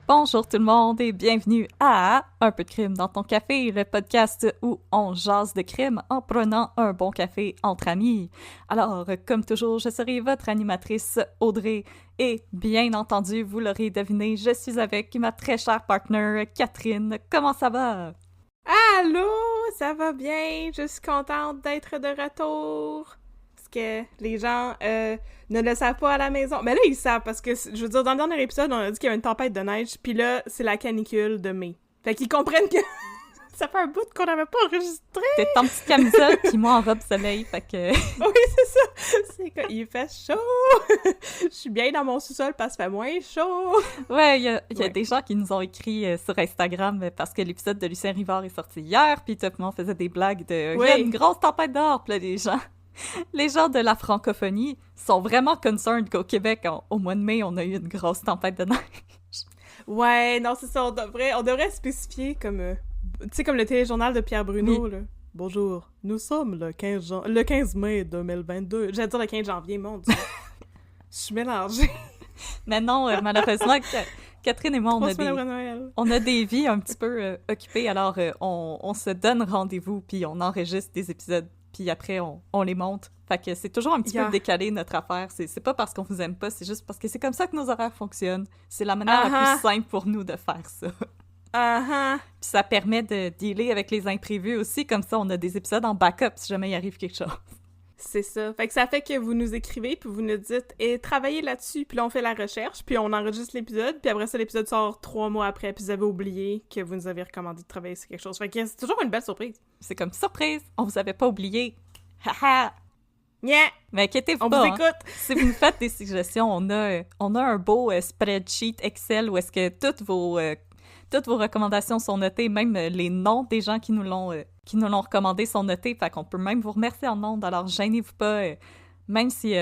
Bonjour tout le monde et bienvenue à Un peu de crime dans ton café, le podcast où on jase de crime en prenant un bon café entre amis. Alors, comme toujours, je serai votre animatrice Audrey et bien entendu, vous l'aurez deviné, je suis avec ma très chère partner Catherine. Comment ça va? Allô, ça va bien? Je suis contente d'être de retour. Parce que les gens ne le savent pas à la maison. Mais là, ils savent parce que, je veux dire, dans le dernier épisode, on a dit qu'il y a une tempête de neige, puis là, c'est la canicule de mai. Fait qu'ils comprennent que ça fait un bout qu'on n'avait pas enregistré. T'es en petite camisole, puis moi en robe soleil, fait que... Oui, c'est ça. C'est que il fait chaud. Je suis bien dans mon sous-sol parce que ça fait moins chaud. Ouais, il y a des gens qui nous ont écrit sur Instagram parce que l'épisode de Lucien Rivard est sorti hier, puis tout le monde faisait des blagues de « Il y a une grosse tempête dehors », puis là, les gens de la francophonie sont vraiment concerned qu'au Québec, au mois de mai, on a eu une grosse tempête de neige. Ouais, non, c'est ça, on devrait spécifier comme, tu sais, comme le téléjournal de Pierre Bruno, oui. Là. Bonjour, nous sommes le 15 mai 2022. J'allais dire le 15 janvier, mon Dieu. Je suis mélangée. Mais non, malheureusement, Catherine et moi, on a des vies un petit peu occupées, alors on se donne rendez-vous, puis on enregistre des épisodes, puis après, on les monte. Fait que c'est toujours un petit peu décalé, notre affaire. C'est pas parce qu'on vous aime pas, c'est juste parce que c'est comme ça que nos horaires fonctionnent. C'est la manière la plus simple pour nous de faire ça. Puis ça permet de dealer avec les imprévus aussi, comme ça, on a des épisodes en backup si jamais il arrive quelque chose. C'est ça. Fait que ça fait que vous nous écrivez, puis vous nous dites « Et travaillez là-dessus », puis là, on fait la recherche, puis on enregistre l'épisode, puis après ça, l'épisode sort 3 mois après, puis vous avez oublié que vous nous avez recommandé de travailler sur quelque chose. Fait que c'est toujours une belle surprise. C'est comme « Surprise! On vous avait pas oublié! » Haha! Yeah! Mais inquiétez-vous on pas, vous écoute! Si vous nous faites des suggestions, on a un beau spreadsheet Excel où est-ce que toutes vos recommandations sont notées, même les noms des gens qui nous l'ont recommandé sont notés, fait qu'on peut même vous remercier en ondes, alors gênez-vous pas, même si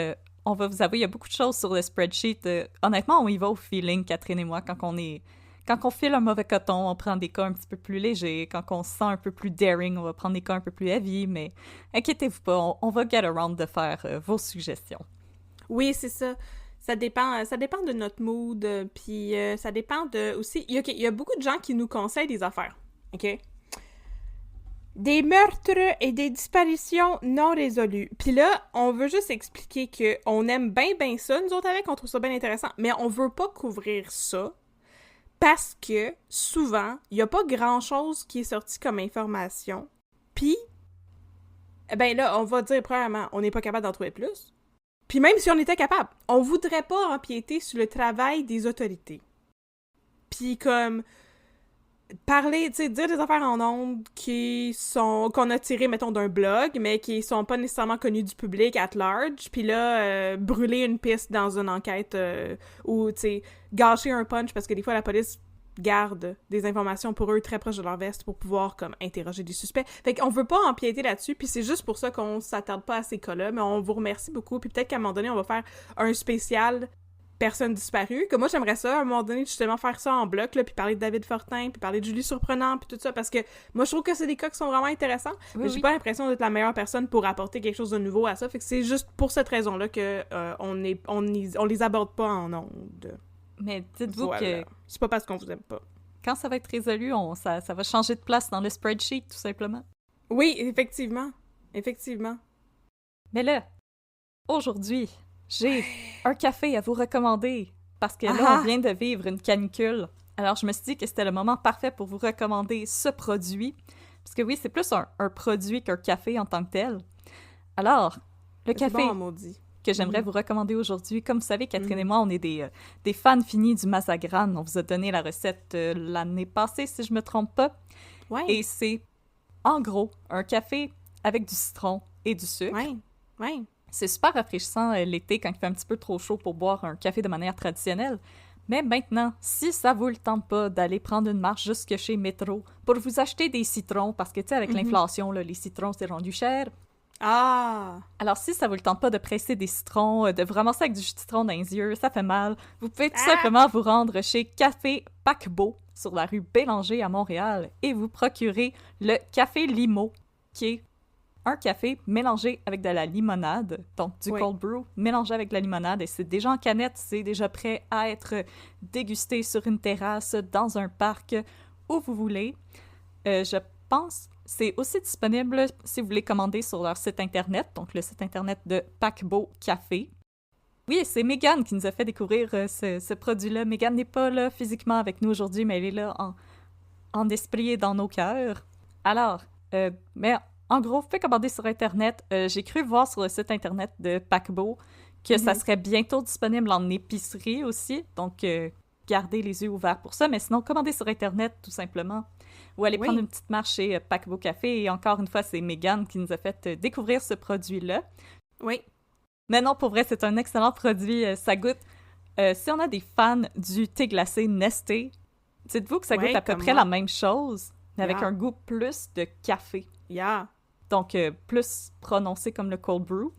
on va vous avouer, il y a beaucoup de choses sur le spreadsheet. Honnêtement, on y va au feeling, Catherine et moi, quand on file un mauvais coton, on prend des cas un petit peu plus légers. Quand on se sent un peu plus daring, on va prendre des cas un peu plus heavy. Mais inquiétez-vous pas, on va get around de faire vos suggestions. Oui, c'est ça. Ça dépend de notre mood. Puis ça dépend de aussi... Il y a beaucoup de gens qui nous conseillent des affaires. OK? Des meurtres et des disparitions non résolues. Puis là, on veut juste expliquer qu'on aime bien ça, nous autres avec, on trouve ça bien intéressant. Mais on veut pas couvrir ça. Parce que, souvent, il n'y a pas grand-chose qui est sorti comme information. Puis, ben là, on va dire, premièrement, on n'est pas capable d'en trouver plus. Puis même si on était capable, on voudrait pas empiéter sur le travail des autorités. Puis comme, parler, tu sais, dire des affaires en ondes qu'on a tirées, mettons, d'un blog, mais qui sont pas nécessairement connues du public at large, puis là, brûler une piste dans une enquête ou, tu sais, gâcher un punch, parce que des fois, la police garde des informations pour eux très proches de leur veste pour pouvoir, comme, interroger des suspects. Fait qu'on veut pas empiéter là-dessus, puis c'est juste pour ça qu'on s'attarde pas à ces cas-là, mais on vous remercie beaucoup, puis peut-être qu'à un moment donné, on va faire un spécial personnes disparues, que moi j'aimerais ça à un moment donné justement faire ça en bloc, là, puis parler de David Fortin, puis parler de Julie Surprenant, puis tout ça, parce que moi je trouve que c'est des cas qui sont vraiment intéressants, mais j'ai pas l'impression d'être la meilleure personne pour apporter quelque chose de nouveau à ça, fait que c'est juste pour cette raison-là que on les aborde pas en ondes. Mais dites-vous que... C'est pas parce qu'on vous aime pas. Quand ça va être résolu, ça va changer de place dans le spreadsheet, tout simplement. Oui, effectivement. Mais là, aujourd'hui, j'ai un café à vous recommander, parce que là, on vient de vivre une canicule. Alors, je me suis dit que c'était le moment parfait pour vous recommander ce produit, parce que oui, c'est plus un produit qu'un café en tant que tel. Alors, le café que j'aimerais vous recommander aujourd'hui, comme vous savez, Catherine et moi, on est des fans finis du Mazagran. On vous a donné la recette l'année passée, si je me trompe pas. Ouais. Et c'est, en gros, un café avec du citron et du sucre. Ouais. C'est super rafraîchissant l'été quand il fait un petit peu trop chaud pour boire un café de manière traditionnelle. Mais maintenant, si ça vous le tente pas d'aller prendre une marche jusque chez Métro pour vous acheter des citrons, parce que, tu sais, avec l'inflation, là, les citrons, c'est rendu cher. Ah! Alors, si ça vous le tente pas de presser des citrons, de vous ramasser avec du jus de citron dans les yeux, ça fait mal, vous pouvez tout simplement vous rendre chez Café Paquebot sur la rue Bélanger à Montréal et vous procurer le Café Limo, qui est un café mélangé avec de la limonade, donc du cold brew mélangé avec de la limonade, et c'est déjà en canette, c'est déjà prêt à être dégusté sur une terrasse, dans un parc, où vous voulez. Je pense c'est aussi disponible si vous voulez commander sur leur site internet, donc le site internet de Paquebot Café. Oui, c'est Mégane qui nous a fait découvrir ce produit-là. Mégane n'est pas là physiquement avec nous aujourd'hui, mais elle est là en esprit et dans nos cœurs. Alors, mais en gros, vous pouvez commander sur Internet. J'ai cru voir sur le site Internet de Paquebot que ça serait bientôt disponible en épicerie aussi, donc gardez les yeux ouverts pour ça. Mais sinon, commandez sur Internet, tout simplement. Ou aller prendre une petite marche chez Paquebot Café. Et encore une fois, c'est Mégane qui nous a fait découvrir ce produit-là. Oui. Mais non, pour vrai, c'est un excellent produit. Ça goûte... si on a des fans du thé glacé Nesté, dites-vous que ça goûte à peu près la même chose, mais avec un goût plus de café. Donc, plus prononcé comme le cold brew.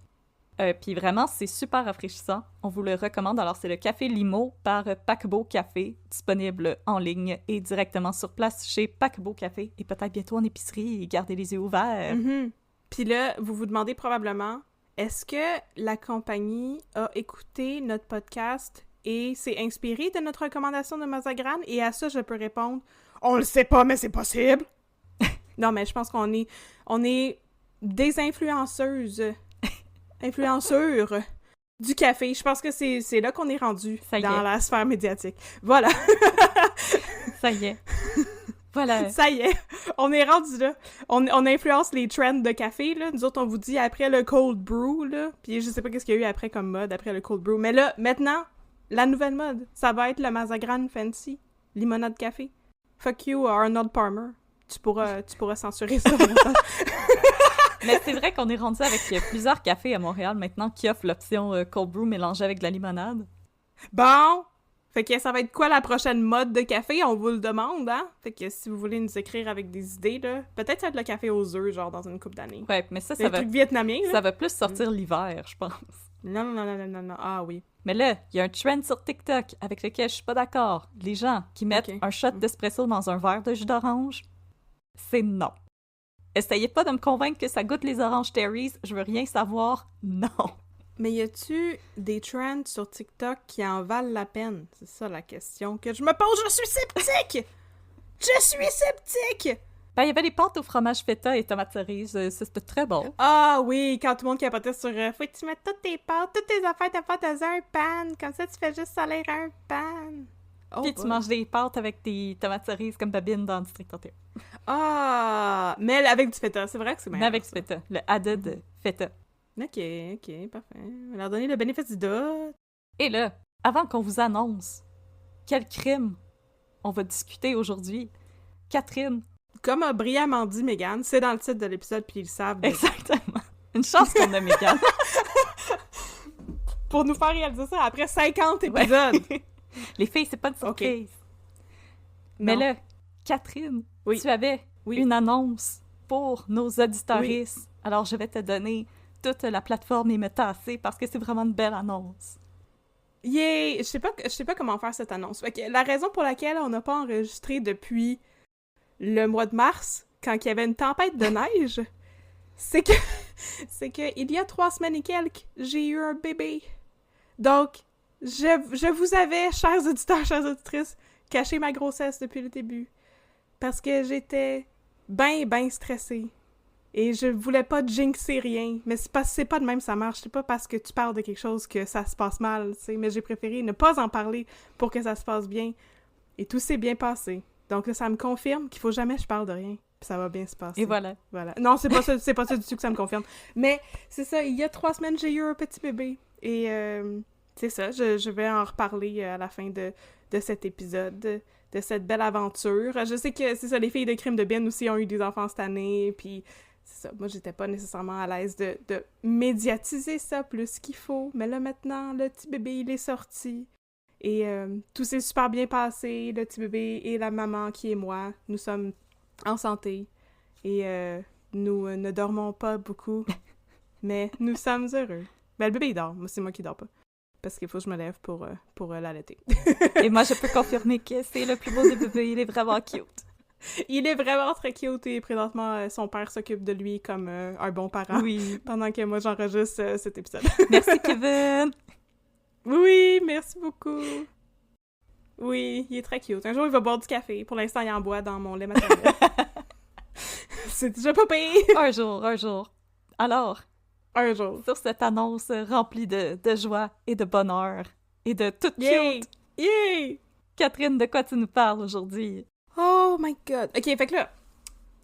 Puis vraiment, c'est super rafraîchissant. On vous le recommande. Alors, c'est le Café Limo par Paquebot Café, disponible en ligne et directement sur place chez Paquebot Café et peut-être bientôt en épicerie. Et gardez les yeux ouverts. Puis là, vous vous demandez probablement, est-ce que la compagnie a écouté notre podcast et s'est inspirée de notre recommandation de Mazagran? Et à ça, je peux répondre, on le sait pas, mais c'est possible. Non, mais je pense qu'on est des influenceuses. Influenceurs du café. Je pense que c'est là qu'on est rendu dans la sphère médiatique. Voilà. Ça y est. Voilà. Ça y est. On est rendu là. On influence les trends de café, là. Nous autres, on vous dit après le cold brew, là. Puis je sais pas qu'est-ce qu'il y a eu après comme mode, après le cold brew. Mais là, maintenant, la nouvelle mode, ça va être le Mazagran Fancy. Limonade café. Fuck you, Arnold Palmer. Tu pourras censurer ça. Mais c'est vrai qu'on est rendu avec plusieurs cafés à Montréal maintenant qui offrent l'option cold brew mélangée avec de la limonade. Bon! Fait que ça va être quoi la prochaine mode de café? On vous le demande, hein? Fait que si vous voulez nous écrire avec des idées, là, peut-être ça va être le café aux œufs, genre dans une couple d'années. Ouais, mais ça va... trucs vietnamiens, là. Ça va plus sortir l'hiver, je pense. Non. Ah oui. Mais là, il y a un trend sur TikTok avec lequel je suis pas d'accord. Les gens qui mettent un shot d'espresso dans un verre de jus d'orange, c'est non. Essayez pas de me convaincre que ça goûte les oranges Terry's, je veux rien savoir, non. Mais y a-tu des trends sur TikTok qui en valent la peine? C'est ça la question que je me pose, je suis sceptique! Je suis sceptique! Ben, il y avait des pâtes au fromage feta et tomates cerises, c'était très bon. Ah oui, quand tout le monde capotait sur faut que tu mettes toutes tes pâtes, toutes tes affaires de pâtes dans un pan, comme ça tu fais juste salir un pan. Puis tu manges des pâtes avec des tomates cerises comme Babine dans District 31. Ah! Mais avec du feta, c'est vrai que c'est meilleur. Mais avec du feta, le added feta. Ok, parfait. On va leur donner le bénéfice du doute. Et là, avant qu'on vous annonce quel crime on va discuter aujourd'hui, Catherine. Comme a brillamment dit Mégane, c'est dans le titre de l'épisode, puis ils le savent. Exactement. Une chance qu'on a Mégane. Pour nous faire réaliser ça après 50 épisodes. Ouais. Les filles, c'est pas une surprise. Mais là, Catherine, tu avais une annonce pour nos auditoristes. Oui. Alors, je vais te donner toute la plateforme et me tasser parce que c'est vraiment une belle annonce. Yeah! Je sais pas comment faire cette annonce. Okay, la raison pour laquelle on n'a pas enregistré depuis le mois de mars, quand il y avait une tempête de neige, c'est que il y a 3 semaines et quelques, j'ai eu un bébé. Donc, je vous avais, chers auditeurs, chères auditrices, caché ma grossesse depuis le début. Parce que j'étais ben stressée. Et je voulais pas jinxer rien. Mais c'est pas de même ça marche. C'est pas parce que tu parles de quelque chose que ça se passe mal, tu sais. Mais j'ai préféré ne pas en parler pour que ça se passe bien. Et tout s'est bien passé. Donc là, ça me confirme qu'il faut jamais que je parle de rien. Puis ça va bien se passer. Et voilà. Non, c'est pas ça du tout que ça me confirme. Mais c'est ça, il y a 3 semaines, j'ai eu un petit bébé. Et c'est ça, je vais en reparler à la fin de cet épisode, de cette belle aventure. Je sais que c'est ça, les filles de Crime de Ben aussi ont eu des enfants cette année, puis c'est ça, moi j'étais pas nécessairement à l'aise de médiatiser ça plus qu'il faut. Mais là maintenant, le petit bébé, il est sorti. Et tout s'est super bien passé, le petit bébé et la maman qui est moi. Nous sommes en santé et nous ne dormons pas beaucoup, mais nous sommes heureux. Ben, le bébé, il dort. Moi, c'est moi qui dors pas. Parce qu'il faut que je me lève pour l'allaiter. Et moi, je peux confirmer que c'est le plus beau des bébés. Il est vraiment cute. Il est vraiment très cute et présentement, son père s'occupe de lui comme un bon parent. Oui. Pendant que moi, j'enregistre cet épisode. Merci, Kevin! Oui, merci beaucoup. Oui, il est très cute. Un jour, il va boire du café. Pour l'instant, il en boit dans mon lait maternel. C'est déjà pas pire! Un jour, un jour. Alors, Un jour. sur cette annonce remplie de joie et de bonheur et de toute Yay! cute, Yay! Catherine, de quoi tu nous parles aujourd'hui? Oh my god! Ok, fait que là,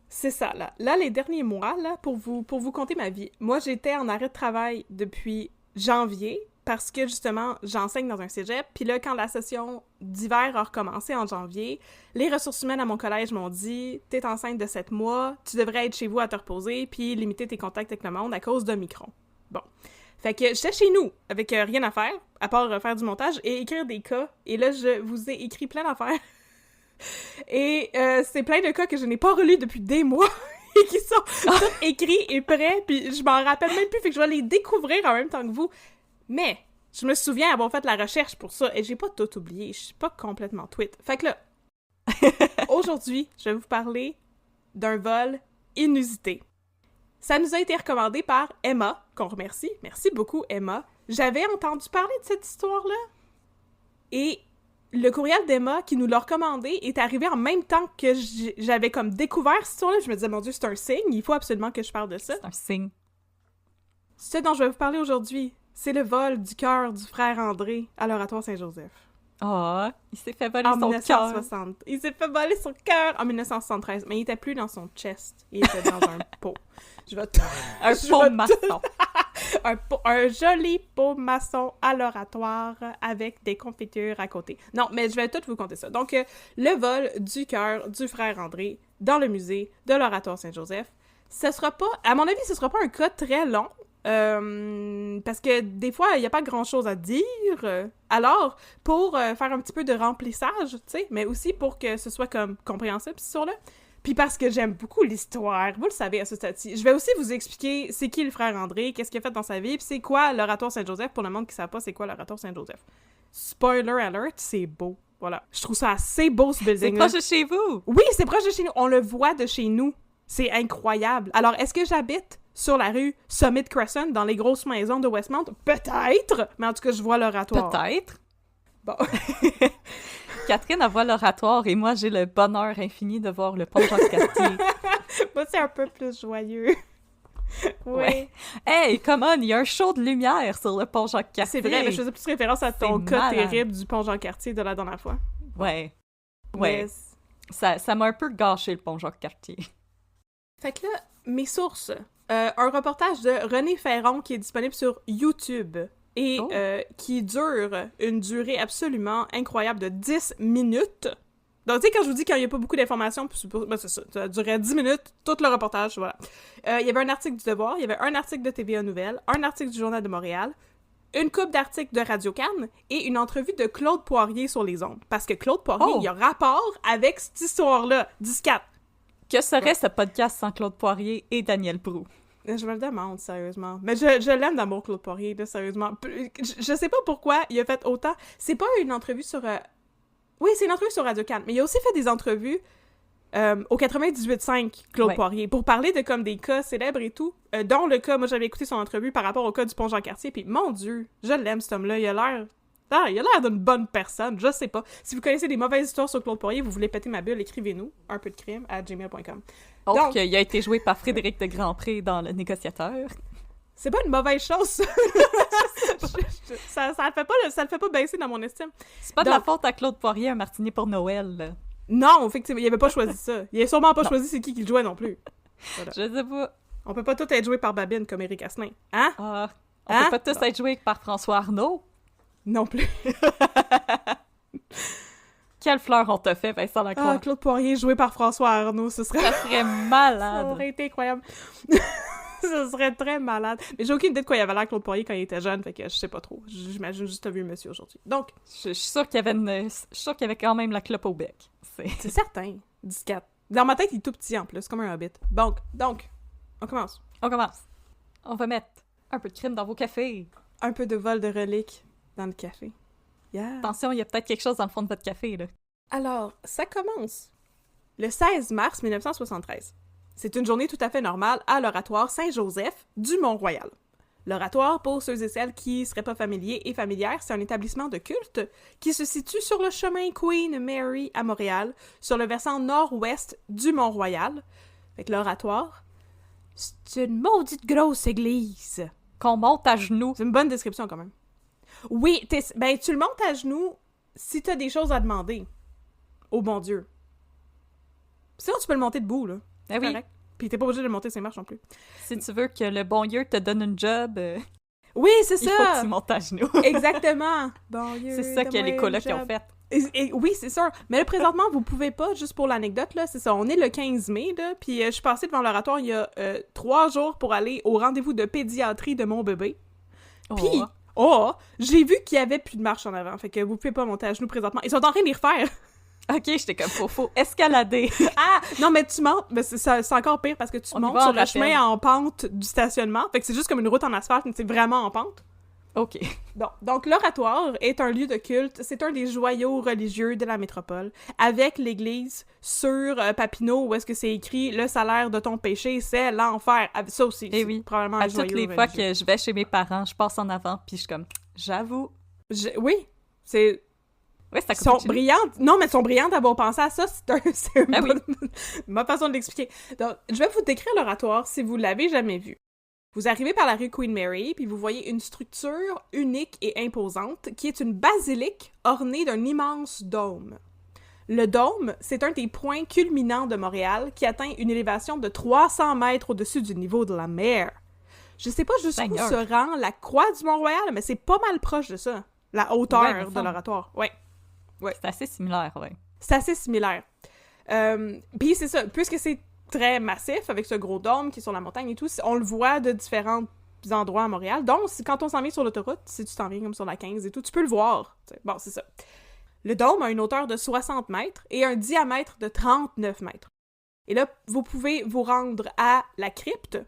c'est ça, là. Là, les derniers mois, là, pour vous conter ma vie, moi, j'étais en arrêt de travail depuis janvier, parce que, justement, j'enseigne dans un cégep, puis là, quand la session d'hiver a recommencé en janvier, les ressources humaines à mon collège m'ont dit « T'es enceinte de 7 mois, tu devrais être chez vous à te reposer, puis limiter tes contacts avec le monde à cause d'Omicron. » Bon. Fait que j'étais chez nous, avec rien à faire, à part faire du montage et écrire des cas, et là, je vous ai écrit plein d'affaires. Et c'est plein de cas que je n'ai pas relus depuis des mois et qui sont tous écrits et prêts, puis je m'en rappelle même plus, fait que je vais les découvrir en même temps que vous. Mais je me souviens avoir fait la recherche pour ça et j'ai pas tout oublié, je suis pas complètement tweet. Fait que là, aujourd'hui, je vais vous parler d'un vol inusité. Ça nous a été recommandé par Emma, qu'on remercie. Merci beaucoup, Emma. J'avais entendu parler de cette histoire-là et le courriel d'Emma qui nous l'a recommandé est arrivé en même temps que j'avais comme découvert cette histoire-là. Je me disais, mon Dieu, c'est un signe, il faut absolument que je parle de ça. C'est un signe. Ce dont je vais vous parler aujourd'hui, c'est le vol du cœur du frère André à l'Oratoire Saint-Joseph. Oh, il s'est fait voler En son cœur. 1960. Il s'est fait voler son cœur en 1973, mais il était plus dans son chest, il était dans un pot. Un pot maçon. Un joli pot maçon à l'Oratoire avec des confitures à côté. Non, mais je vais tout vous conter ça. Donc, le vol du cœur du frère André dans le musée de l'Oratoire Saint-Joseph, ce sera pas, à mon avis, ce sera pas un cas très long, parce que des fois, il n'y a pas grand-chose à dire. Alors, pour faire un petit peu de remplissage, tu sais, mais aussi pour que ce soit comme compréhensible, cette histoire-là, puis parce que j'aime beaucoup l'histoire, vous le savez à ce stade-ci. Je vais aussi vous expliquer c'est qui le frère André, qu'est-ce qu'il a fait dans sa vie, puis c'est quoi l'Oratoire Saint-Joseph, pour le monde qui ne sait pas c'est quoi l'Oratoire Saint-Joseph. Spoiler alert, c'est beau. Voilà. Je trouve ça assez beau, ce building-là. C'est proche de chez vous! Oui, c'est proche de chez nous. On le voit de chez nous. C'est incroyable. Alors, est-ce que j'habite sur la rue Summit Crescent, dans les grosses maisons de Westmount? Peut-être! Mais en tout cas, je vois l'Oratoire. Peut-être. Bon. Catherine, elle voit l'Oratoire et moi, j'ai le bonheur infini de voir le pont Jacques-Cartier. Moi, c'est un peu plus joyeux. Oui. Ouais. Hey, come on, il y a un show de lumière sur le pont Jacques-Cartier. C'est vrai, mais je faisais plus référence à ton C'est cas malade. terrible du pont Jean-Cartier de la dernière fois. Ouais. Ouais. Mais Ça m'a un peu gâché, le pont Jacques-Cartier. fait que là, mes sources. Un reportage de René Ferron qui est disponible sur YouTube et qui dure une durée absolument incroyable de 10 minutes. Donc, tu sais, quand je vous dis qu'il n'y a pas beaucoup d'informations, ben, c'est ça, ça durait 10 minutes, tout le reportage, voilà. Il y avait un article du Devoir, il y avait un article de TVA Nouvelles, un article du Journal de Montréal, une couple d'articles de Radio-Can et une entrevue de Claude Poirier sur les ondes. Parce que Claude Poirier, il y a rapport avec cette histoire-là, 10-4. Que serait ce podcast sans Claude Poirier et Daniel Proulx? Je me le demande, sérieusement. Mais je l'aime d'amour, Claude Poirier, là, sérieusement. Je sais pas pourquoi il a fait autant. C'est pas une entrevue sur... Oui, c'est une entrevue sur Radio-Can, mais il a aussi fait des entrevues au 98.5, Claude Poirier, pour parler de comme des cas célèbres et tout, dont le cas, moi j'avais écouté son entrevue par rapport au cas du pont Jean-Cartier, puis mon Dieu, je l'aime cet homme-là, il a l'air d'une bonne personne, je sais pas. Si vous connaissez des mauvaises histoires sur Claude Poirier, vous voulez péter ma bulle, écrivez-nous, unpeudcrime@gmail.com. Donc, il a été joué par Frédéric de Grandpré dans Le Négociateur. C'est pas une mauvaise chose, ça. ça le fait pas baisser dans mon estime. C'est pas de la faute à Claude Poirier, un martini pour Noël, là. Non, effectivement, il avait pas choisi ça. Il a sûrement pas choisi c'est qui le jouait non plus. Voilà. Je sais pas. On peut pas tous être joués par Babine comme Éric Asselin. Hein? On peut pas tous être joués par François Arnaud? Non plus. Quelle fleur on t'a fait, Vincent Lacroix? Ah, Claude Poirier joué par François Arnaud, ça serait malade. Ça aurait été incroyable. Ça Ça serait très malade. Mais j'ai aucune idée de quoi il avait l'air Claude Poirier quand il était jeune, fait que je sais pas trop. J'imagine juste un vieux monsieur aujourd'hui. Donc, Je suis sûre qu'il y avait je suis sûre qu'il y avait quand même la clope au bec. c'est certain. Disquette. Dans ma tête, il est tout petit en plus, comme un hobbit. Donc, on commence. On commence. On va mettre un peu de crème dans vos cafés. Un peu de vol de reliques dans le café. Yeah. Attention, il y a peut-être quelque chose dans le fond de votre café, là. Alors, ça commence le 16 mars 1973. C'est une journée tout à fait normale à l'Oratoire Saint-Joseph du Mont-Royal. L'Oratoire, pour ceux et celles qui seraient pas familiers et familières, c'est un établissement de culte qui se situe sur le chemin Queen Mary à Montréal, sur le versant nord-ouest du Mont-Royal. Fait que l'Oratoire, c'est une maudite grosse église. Qu'on monte à genoux. C'est une bonne description quand même. Oui, tu le montes à genoux si t'as des choses à demander au bon Dieu. Sinon, tu peux le monter debout, là. Ah oui. Correct. Puis t'es pas obligé de monter ses marches non plus. Si tu veux que le bon Dieu te donne un job, Oui, c'est il ça! faut que tu montes à genoux. Exactement! Bon Dieu, C'est ça que les colocs ont fait. Oui, c'est sûr. Mais là, présentement, vous pouvez pas, juste pour l'anecdote, là, c'est ça, on est le 15 mai, là, puis je suis passée devant l'oratoire il y a 3 jours pour aller au rendez-vous de pédiatrie de mon bébé. Puis, j'ai vu qu'il y avait plus de marche en avant, fait que vous pouvez pas monter à genoux présentement. Ils sont en train de les refaire! Ok, j'étais comme faut escalader. Ah! Non, mais tu montes, mais c'est encore pire parce que tu montes sur le chemin en pente du stationnement, fait que c'est juste comme une route en asphalte, mais c'est vraiment en pente. Ok. Bon, donc l'oratoire est un lieu de culte, c'est un des joyaux religieux de la métropole, avec l'église sur Papineau où est-ce que c'est écrit « Le salaire de ton péché, c'est l'enfer ». Ça aussi, c'est oui. probablement un joyau religieux. Toutes les fois que je vais chez mes parents, je passe en avant, puis je suis comme « J'avoue ». Oui, c'est... Oui, c'est à Ils sont brillantes. Non, mais elles sont brillantes d'avoir pensé à ça. C'est ma façon de l'expliquer. Donc, je vais vous décrire l'oratoire si vous l'avez jamais vu. Vous arrivez par la rue Queen Mary, puis vous voyez une structure unique et imposante qui est une basilique ornée d'un immense dôme. Le dôme, c'est un des points culminants de Montréal qui atteint une élévation de 300 mètres au-dessus du niveau de la mer. Je sais pas jusqu'où se rend la croix du Mont-Royal, mais c'est pas mal proche de ça. La hauteur de l'oratoire. Ouais. C'est assez similaire, ouais. C'est assez similaire. Puis c'est ça, puisque c'est très massif, avec ce gros dôme qui est sur la montagne et tout, on le voit de différents endroits à Montréal. Donc, quand on s'en vient sur l'autoroute, si tu t'en viens comme sur la 15 et tout, tu peux le voir. Bon, c'est ça. Le dôme a une hauteur de 60 mètres et un diamètre de 39 mètres. Et là, vous pouvez vous rendre à la crypte,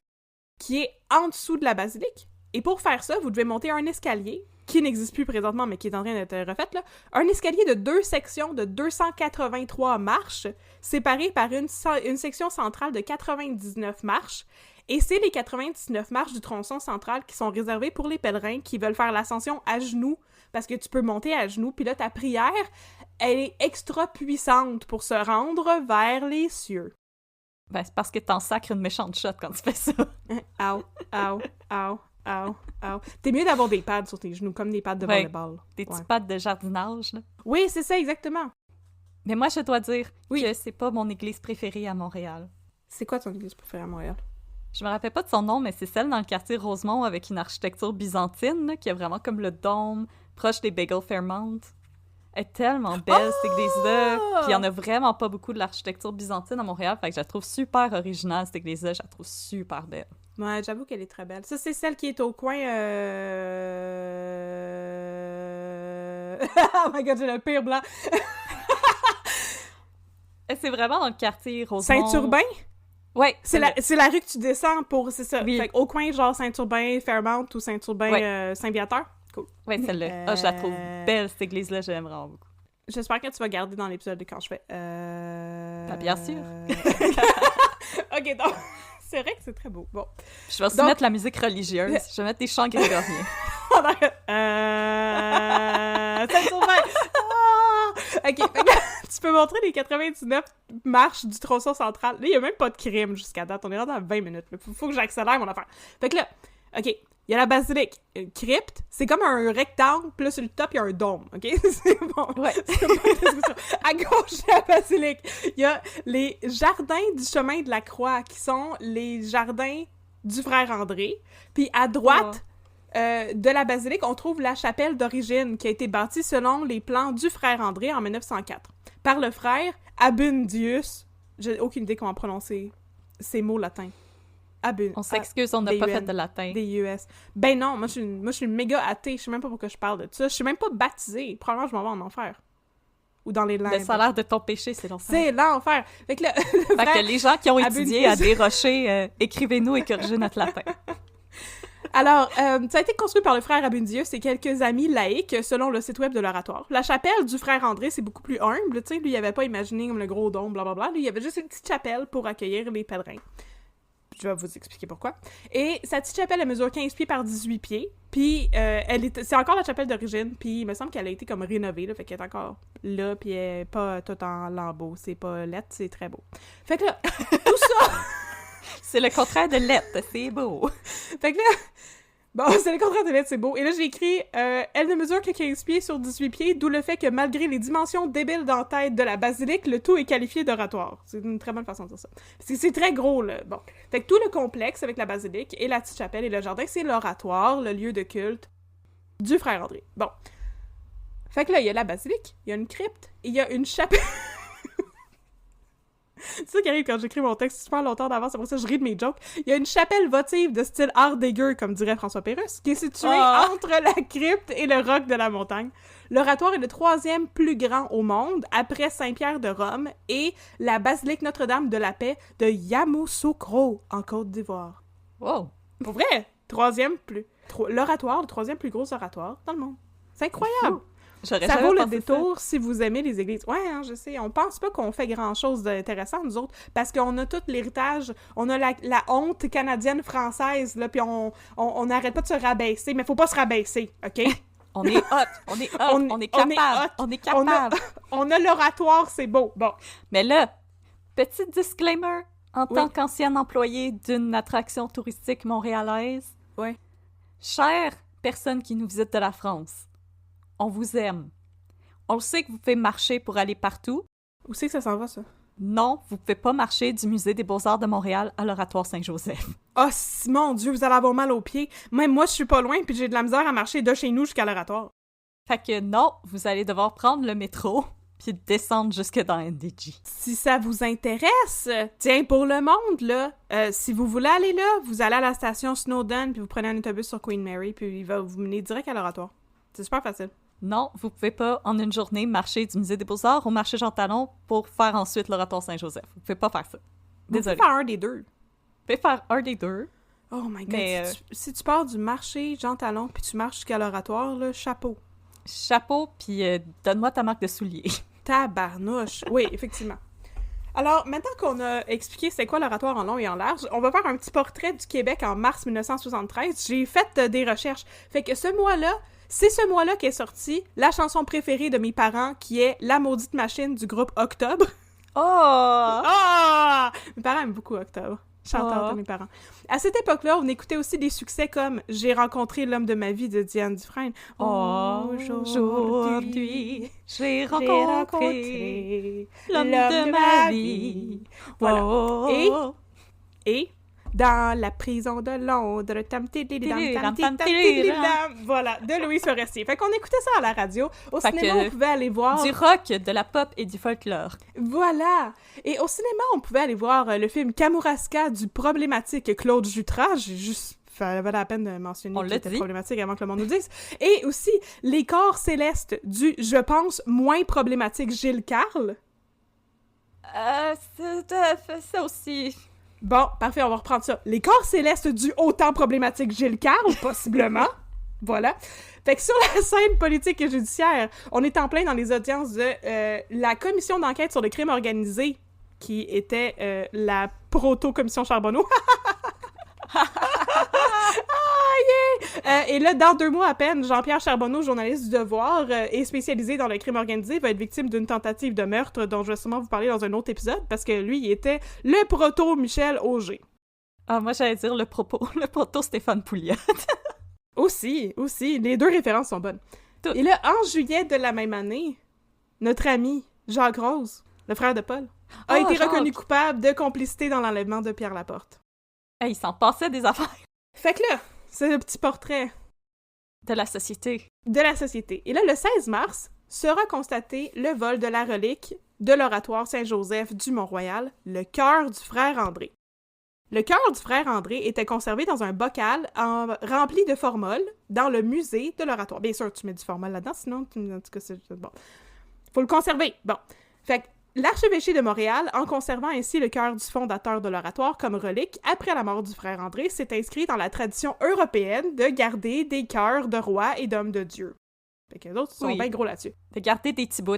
qui est en dessous de la basilique. Et pour faire ça, vous devez monter un escalier qui n'existe plus présentement, mais qui est en train d'être refaite, là, un escalier de 2 sections de 283 marches, séparées par une section centrale de 99 marches, et c'est les 99 marches du tronçon central qui sont réservées pour les pèlerins qui veulent faire l'ascension à genoux, parce que tu peux monter à genoux, puis là, ta prière, elle est extra puissante pour se rendre vers les cieux. Ben, c'est parce que t'en sacres une méchante shot quand tu fais ça. Ow, ow, ow. Ow, ow. T'es mieux d'avoir des pads sur tes genoux, comme des pads de volleyball. Des petits pads de jardinage, là. Oui, c'est ça, exactement. Mais moi, je dois dire que c'est pas mon église préférée à Montréal. C'est quoi ton église préférée à Montréal? Je me rappelle pas de son nom, mais c'est celle dans le quartier Rosemont avec une architecture byzantine, là, qui est vraiment comme le dôme, proche des Bagel Fairmount. Elle est tellement belle, cette église-là. Puis il y en a vraiment pas beaucoup de l'architecture byzantine à Montréal, fait que je la trouve super originale, cette église-là. Je la trouve super belle. Ouais, j'avoue qu'elle est très belle. Ça, c'est celle qui est au coin... Oh my god, j'ai le pire blanc! C'est vraiment dans le quartier Rosemont. Saint-Urbain? Ouais. C'est la rue que tu descends pour... C'est ça. Oui. Fait au coin, genre Saint-Urbain, Fairmount ou Saint-Urbain, Saint-Viateur. Cool. Ouais, celle-là. Je la trouve belle, cette église-là. J'aime vraiment beaucoup. J'espère que tu vas garder dans l'épisode de quand je fais... Ah, bien sûr. Ok, donc... C'est vrai que c'est très beau. Bon. Je vais aussi mettre la musique religieuse. Je vais mettre des chants grégoriens. Saint-Urbain! Ok, tu peux montrer les 99 marches du tronçon central. Là, il n'y a même pas de crime jusqu'à date. On est rendu à 20 minutes. Faut que j'accélère mon affaire. Fait que là, ok, il y a la basilique. Une crypte, c'est comme un rectangle, puis là, sur le top, il y a un dôme, ok? C'est bon. Ouais. C'est pas une discussion. À gauche de la basilique, il y a les jardins du chemin de la Croix, qui sont les jardins du frère André. Puis à droite... de la basilique, on trouve la chapelle d'origine qui a été bâtie selon les plans du frère André en 1904 par le frère Abundius. J'ai aucune idée comment prononcer ces mots latins. On s'excuse, on n'a pas fait de latin. Des US. Ben non, moi je suis une méga athée, je sais même pas pourquoi je parle de ça. Je suis même pas baptisée. Probablement je m'en vais en enfer. Ou dans les limbes. Le salaire de ton péché, c'est l'enfer. C'est l'enfer! Fait que, que les gens qui ont étudié à Desrochers, écrivez-nous et corrigez notre latin. Alors, ça a été construit par le frère Abundius et quelques amis laïcs, selon le site web de l'Oratoire. La chapelle du frère André, c'est beaucoup plus humble, tu sais, lui, il avait pas imaginé comme le gros dôme, blablabla. Lui, il y avait juste une petite chapelle pour accueillir les pèlerins. Je vais vous expliquer pourquoi. Et sa petite chapelle, elle mesure 15 pieds par 18 pieds, puis c'est encore la chapelle d'origine, puis il me semble qu'elle a été comme rénovée, là, fait qu'elle est encore là, puis elle est pas tout en lambeaux, c'est pas laid, c'est très beau. Fait que là, tout ça... C'est le contraire de lettre, c'est beau. Fait que là, bon, c'est le contraire de lettre, c'est beau. Et là, j'ai écrit elle ne mesure que 15 pieds sur 18 pieds, d'où le fait que malgré les dimensions débiles d'entête de la basilique, le tout est qualifié d'oratoire. C'est une très bonne façon de dire ça. Parce que c'est très gros, là. Bon. Fait que tout le complexe avec la basilique et la petite chapelle et le jardin, c'est l'oratoire, le lieu de culte du frère André. Bon. Fait que là, il y a la basilique, il y a une crypte, et il y a une chapelle... C'est ça qui arrive quand j'écris mon texte super longtemps d'avance, c'est pour ça que je ris de mes jokes. Il y a une chapelle votive de style art dégueu, comme dirait François Pérusse, qui est située entre la crypte et le roc de la montagne. L'oratoire est le 3e plus grand au monde, après Saint-Pierre de Rome, et la basilique Notre-Dame de la Paix de Yamoussoukro, en Côte d'Ivoire. Wow! Pour vrai? 3e plus... L'oratoire, le 3e plus gros oratoire dans le monde. C'est incroyable! Ça vaut le détour si vous aimez les églises. Ouais, hein, je sais. On pense pas qu'on fait grand-chose d'intéressant, nous autres, parce qu'on a tout l'héritage, on a la honte canadienne-française, là, puis on n'arrête pas de se rabaisser, mais faut pas se rabaisser, OK? On est hot, on est capable. On a l'oratoire, c'est beau. Bon. Mais là, petit disclaimer, en tant qu'ancien employé d'une attraction touristique montréalaise, chère personne qui nous visite de la France, on vous aime. On le sait que vous pouvez marcher pour aller partout. Où c'est que ça s'en va, ça? Non, vous pouvez pas marcher du Musée des Beaux-Arts de Montréal à l'Oratoire Saint-Joseph. Oh, mon Dieu, vous allez avoir mal aux pieds. Même moi, je suis pas loin, puis j'ai de la misère à marcher de chez nous jusqu'à l'Oratoire. Fait que non, vous allez devoir prendre le métro puis descendre jusque dans NDG. Si ça vous intéresse, tiens, pour le monde, là, si vous voulez aller là, vous allez à la station Snowdon, puis vous prenez un autobus sur Queen Mary, puis il va vous mener direct à l'Oratoire. C'est super facile. Non, vous pouvez pas, en une journée, marcher du Musée des Beaux-Arts au marché Jean Talon pour faire ensuite l'Oratoire Saint-Joseph. Vous pouvez pas faire ça. Désolé. Vous pouvez faire un des deux. Vous pouvez faire un des deux. Oh my God. Mais, si tu pars du marché Jean Talon puis tu marches jusqu'à l'Oratoire, là, chapeau. Chapeau, puis donne-moi ta marque de soulier. Tabarnouche. Oui, effectivement. Alors, maintenant qu'on a expliqué c'est quoi l'Oratoire en long et en large, on va faire un petit portrait du Québec en mars 1973. J'ai fait des recherches. Fait que ce mois-là, c'est ce mois-là qu'est sortie la chanson préférée de mes parents, qui est La Maudite Machine du groupe Octobre. Oh! Mes parents aiment beaucoup Octobre. Chanteur de mes parents. À cette époque-là, on écoutait aussi des succès comme J'ai rencontré l'homme de ma vie de Diane Dufresne. Aujourd'hui, j'ai rencontré l'homme de ma vie. Voilà. Et dans la prison de Londres, voilà, de Louis Forestier. Fait qu'on écoutait ça à la radio. Au cinéma, on pouvait aller voir... Du rock, de la pop et du folklore. Voilà! Et au cinéma, on pouvait aller voir le film Kamouraska du problématique Claude Jutras. J'ai juste... Ça valait la peine de mentionner qu'il était problématique avant que le monde nous dise. Et aussi, Les corps célestes du, je pense, moins problématique Gilles Carle. Ça aussi... Bon, parfait, on va reprendre ça. Les corps célestes du autant problématique Gilles Carle, possiblement. Voilà. Fait que sur la scène politique et judiciaire, on est en plein dans les audiences de la commission d'enquête sur le crime organisé, qui était la proto-commission Charbonneau. Et là, dans 2 mois à peine, Jean-Pierre Charbonneau, journaliste du Devoir et spécialisé dans le crime organisé, va être victime d'une tentative de meurtre dont je vais sûrement vous parler dans un autre épisode, parce que lui, il était le proto-Michel Auger. Ah, moi, j'allais dire le proto-Stéphane Pouliot. Aussi, les 2 références sont bonnes. Tout. Et là, en juillet de la même année, notre ami Jacques Rose, le frère de Paul, a été reconnu coupable de complicité dans l'enlèvement de Pierre Laporte. Hey, il s'en passait des affaires. Fait que là, c'est le petit portrait de la société. De la société. Et là, le 16 mars, sera constaté le vol de la relique de l'Oratoire Saint-Joseph du Mont-Royal, le cœur du frère André. Le cœur du frère André était conservé dans un bocal rempli de formol dans le musée de l'Oratoire. Bien sûr, tu mets du formol là-dedans, sinon, en tout cas, c'est... Bon. Faut le conserver. Bon. Fait que l'archevêché de Montréal, en conservant ainsi le cœur du fondateur de l'Oratoire comme relique, après la mort du frère André, s'est inscrit dans la tradition européenne de garder des cœurs de rois et d'hommes de Dieu. Fait que les autres sont bien gros là-dessus. De garder des petits bouts.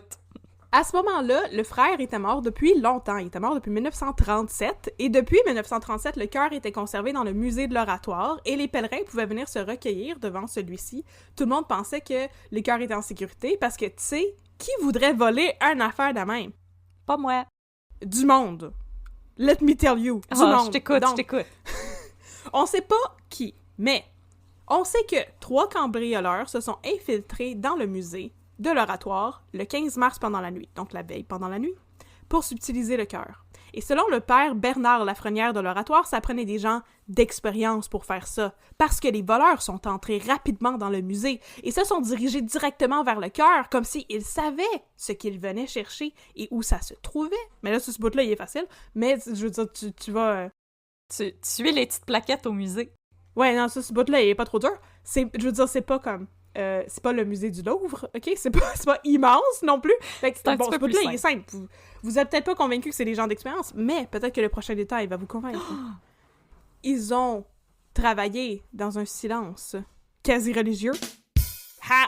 À ce moment-là, le frère était mort depuis longtemps. Il était mort depuis 1937. Et depuis 1937, le cœur était conservé dans le musée de l'Oratoire et les pèlerins pouvaient venir se recueillir devant celui-ci. Tout le monde pensait que le cœur était en sécurité parce que, tu sais, qui voudrait voler une affaire de même? Pas moi. Du monde. Let me tell you. Du monde. Je t'écoute. On sait pas qui, mais on sait que 3 cambrioleurs se sont infiltrés dans le musée de l'Oratoire le 15 mars pendant la nuit, donc la veille pendant la nuit, pour subtiliser le cœur. Et selon le père Bernard Lafrenière de l'Oratoire, ça prenait des gens d'expérience pour faire ça, parce que les voleurs sont entrés rapidement dans le musée et se sont dirigés directement vers le cœur, comme s'ils savaient ce qu'ils venaient chercher et où ça se trouvait. Mais là, ce bout-là, il est facile, mais je veux dire, tu vas... Tu suis les petites plaquettes au musée. Ouais, non, ce bout-là, il est pas trop dur. Je veux dire, c'est pas comme... c'est pas le musée du Louvre, ok? C'est pas immense non plus. Fait que, c'est un petit peu plus simple. Il est simple. Vous êtes peut-être pas convaincu que c'est des gens d'expérience, mais peut-être que le prochain détail va vous convaincre. Ils ont travaillé dans un silence quasi religieux. Ha!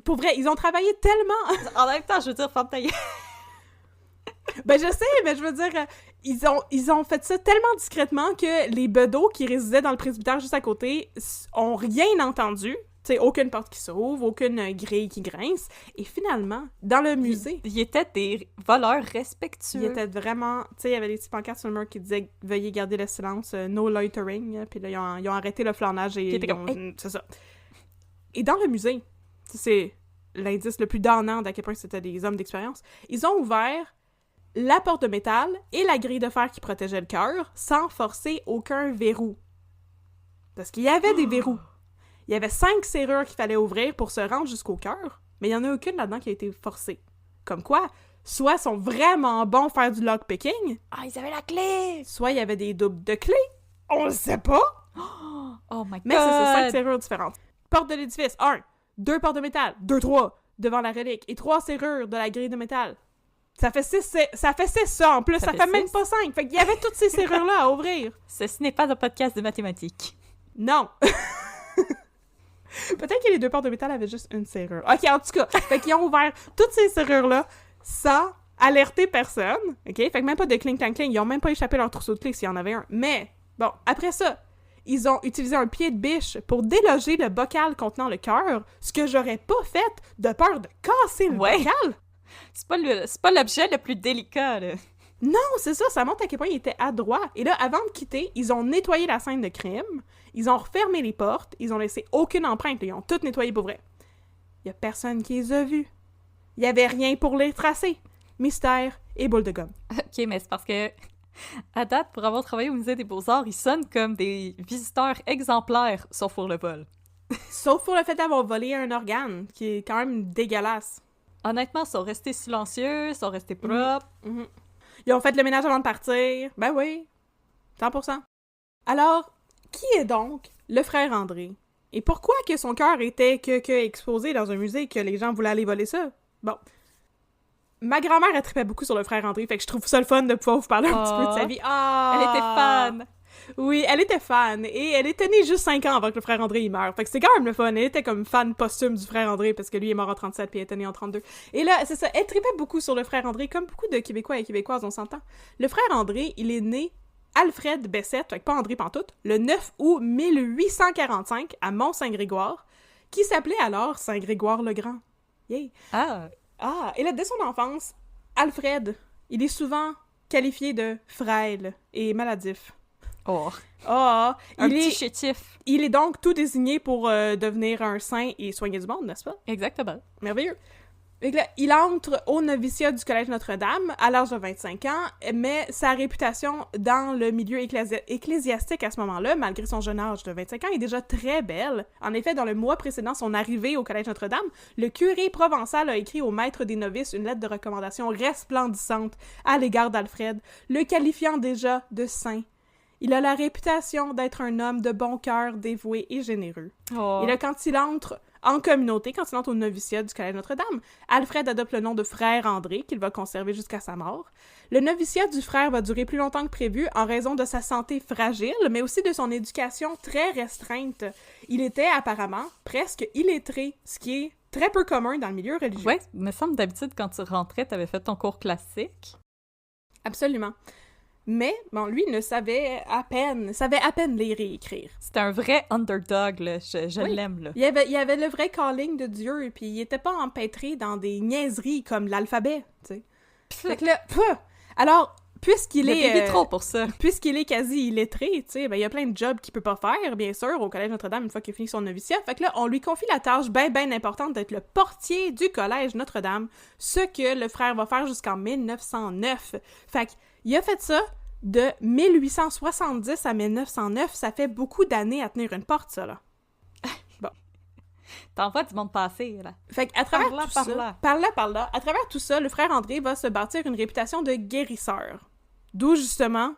Pour vrai, ils ont travaillé tellement... En même temps, je veux dire, ferme ta gueule. Ben, je sais, mais je veux dire, ils ont fait ça tellement discrètement que les bedeaux qui résidaient dans le presbytère juste à côté ont rien entendu. Tu sais, aucune porte qui s'ouvre, aucune grille qui grince. Et finalement, dans le musée... Ils étaient des voleurs respectueux. Ils étaient vraiment... Tu sais, il y avait des petits pancartes sur le mur qui disaient « Veuillez garder le silence, no loitering ». Puis là, ils ont arrêté le flanage et... C'est ça. Et dans le musée, c'est l'indice le plus damnant d'à quel point c'était des hommes d'expérience, ils ont ouvert la porte de métal et la grille de fer qui protégeait le cœur sans forcer aucun verrou. Parce qu'il y avait des verrous. Il y avait 5 serrures qu'il fallait ouvrir pour se rendre jusqu'au cœur, mais il n'y en a aucune là-dedans qui a été forcée. Comme quoi, soit ils sont vraiment bons à faire du lockpicking. Ah, ils avaient la clé! Soit il y avait des doubles de clés. On le sait pas! Oh my god! Mais c'est ça, 5 serrures différentes. Porte de l'édifice, 1. 2 portes de métal, 2, 3, devant la relique, et 3 serrures de la grille de métal. Ça fait 6 ça en plus, ça fait même pas 5. Fait qu'il y avait toutes ces serrures-là à ouvrir. Ceci n'est pas un podcast de mathématiques. Non! Peut-être que les 2 portes de métal avaient juste une serrure. Ok, en tout cas, fait qu'ils ont ouvert toutes ces serrures-là sans alerter personne, ok? Fait que même pas de cling-clang-cling, ils ont même pas échappé leur trousseau de clés s'il y en avait un. Mais, bon, après ça, ils ont utilisé un pied de biche pour déloger le bocal contenant le cœur, ce que j'aurais pas fait de peur de casser le bocal. C'est pas l'objet le plus délicat, là. Non, c'est ça, ça montre à quel point ils étaient adroits. Et là, avant de quitter, ils ont nettoyé la scène de crime, ils ont refermé les portes, ils ont laissé aucune empreinte, ils ont tout nettoyé pour vrai. Il y a personne qui les a vus. Il y avait rien pour les tracer. Mystère et boule de gomme. Ok, mais c'est parce que, à date, pour avoir travaillé au Musée des Beaux-Arts, ils sonnent comme des visiteurs exemplaires, sauf pour le vol. Sauf pour le fait d'avoir volé un organe, qui est quand même dégueulasse. Honnêtement, ils sont restés silencieux, ils sont restés propres. Mm-hmm. Ils ont fait le ménage avant de partir. Ben oui, 100%. Alors, qui est donc le frère André? Et pourquoi que son cœur était que exposé dans un musée que les gens voulaient aller voler ça? Bon. Ma grand-mère, elle trippait beaucoup sur le frère André, fait que je trouve ça le fun de pouvoir vous parler un petit peu de sa vie. Elle était fan! Oui, elle était fan, et elle était née juste 5 ans avant que le frère André il meure. Fait que c'est quand même le fun. Elle était comme fan posthume du frère André, parce que lui est mort en 37 puis elle était née en 32. Et là, c'est ça, elle trippait beaucoup sur le frère André, comme beaucoup de Québécois et Québécoises, on s'entend. Le frère André, il est né Alfred Bessette, fait que pas André pantoute, le 9 août 1845 à Mont-Saint-Grégoire, qui s'appelait alors Saint-Grégoire-le-Grand. Yay! Ah, et là, dès son enfance, Alfred, il est souvent qualifié de frêle et maladif. Oh. Ah, un petit chétif. Il est donc tout désigné pour devenir un saint et soigner du monde, n'est-ce pas? Exactement. Merveilleux. Et là, il entre au noviciat du Collège Notre-Dame à l'âge de 25 ans, mais sa réputation dans le milieu ecclésiastique à ce moment-là, malgré son jeune âge de 25 ans, est déjà très belle. En effet, dans le mois précédant son arrivée au Collège Notre-Dame, le curé provençal a écrit au maître des novices une lettre de recommandation resplendissante à l'égard d'Alfred, le qualifiant déjà de saint Il a la réputation d'être un homme de bon cœur, dévoué et généreux. Oh. Et là, quand il entre en communauté, quand il entre au noviciat du Collège Notre-Dame, Alfred adopte le nom de frère André, qu'il va conserver jusqu'à sa mort. Le noviciat du frère va durer plus longtemps que prévu en raison de sa santé fragile, mais aussi de son éducation très restreinte. Il était apparemment presque illettré, ce qui est très peu commun dans le milieu religieux. Ouais, il me semble d'habitude, quand tu rentrais, t'avais fait ton cours classique. Absolument. Mais, bon, lui savait à peine lire et écrire. C'était un vrai underdog, là. Je Oui. l'aime, là. Il y avait le vrai calling de Dieu, et puis il était pas empêtré dans des niaiseries comme l'alphabet, tu sais. Fait que là, alors, puisqu'il Il est... est trop pour ça. Puisqu'il est quasi illettré, tu sais, ben il y a plein de jobs qu'il peut pas faire, bien sûr, au Collège Notre-Dame une fois qu'il finit son noviciat. Fait que là, on lui confie la tâche ben importante d'être le portier du Collège Notre-Dame, ce que le frère va faire jusqu'en 1909. Fait qu'il a fait ça de 1870 à 1909, ça fait beaucoup d'années à tenir une porte, ça, là. Bon. T'envoies du monde passer, là. Fait qu'à travers Par là, tout par ça... là. Par là. À travers tout ça, le frère André va se bâtir une réputation de guérisseur. D'où, justement,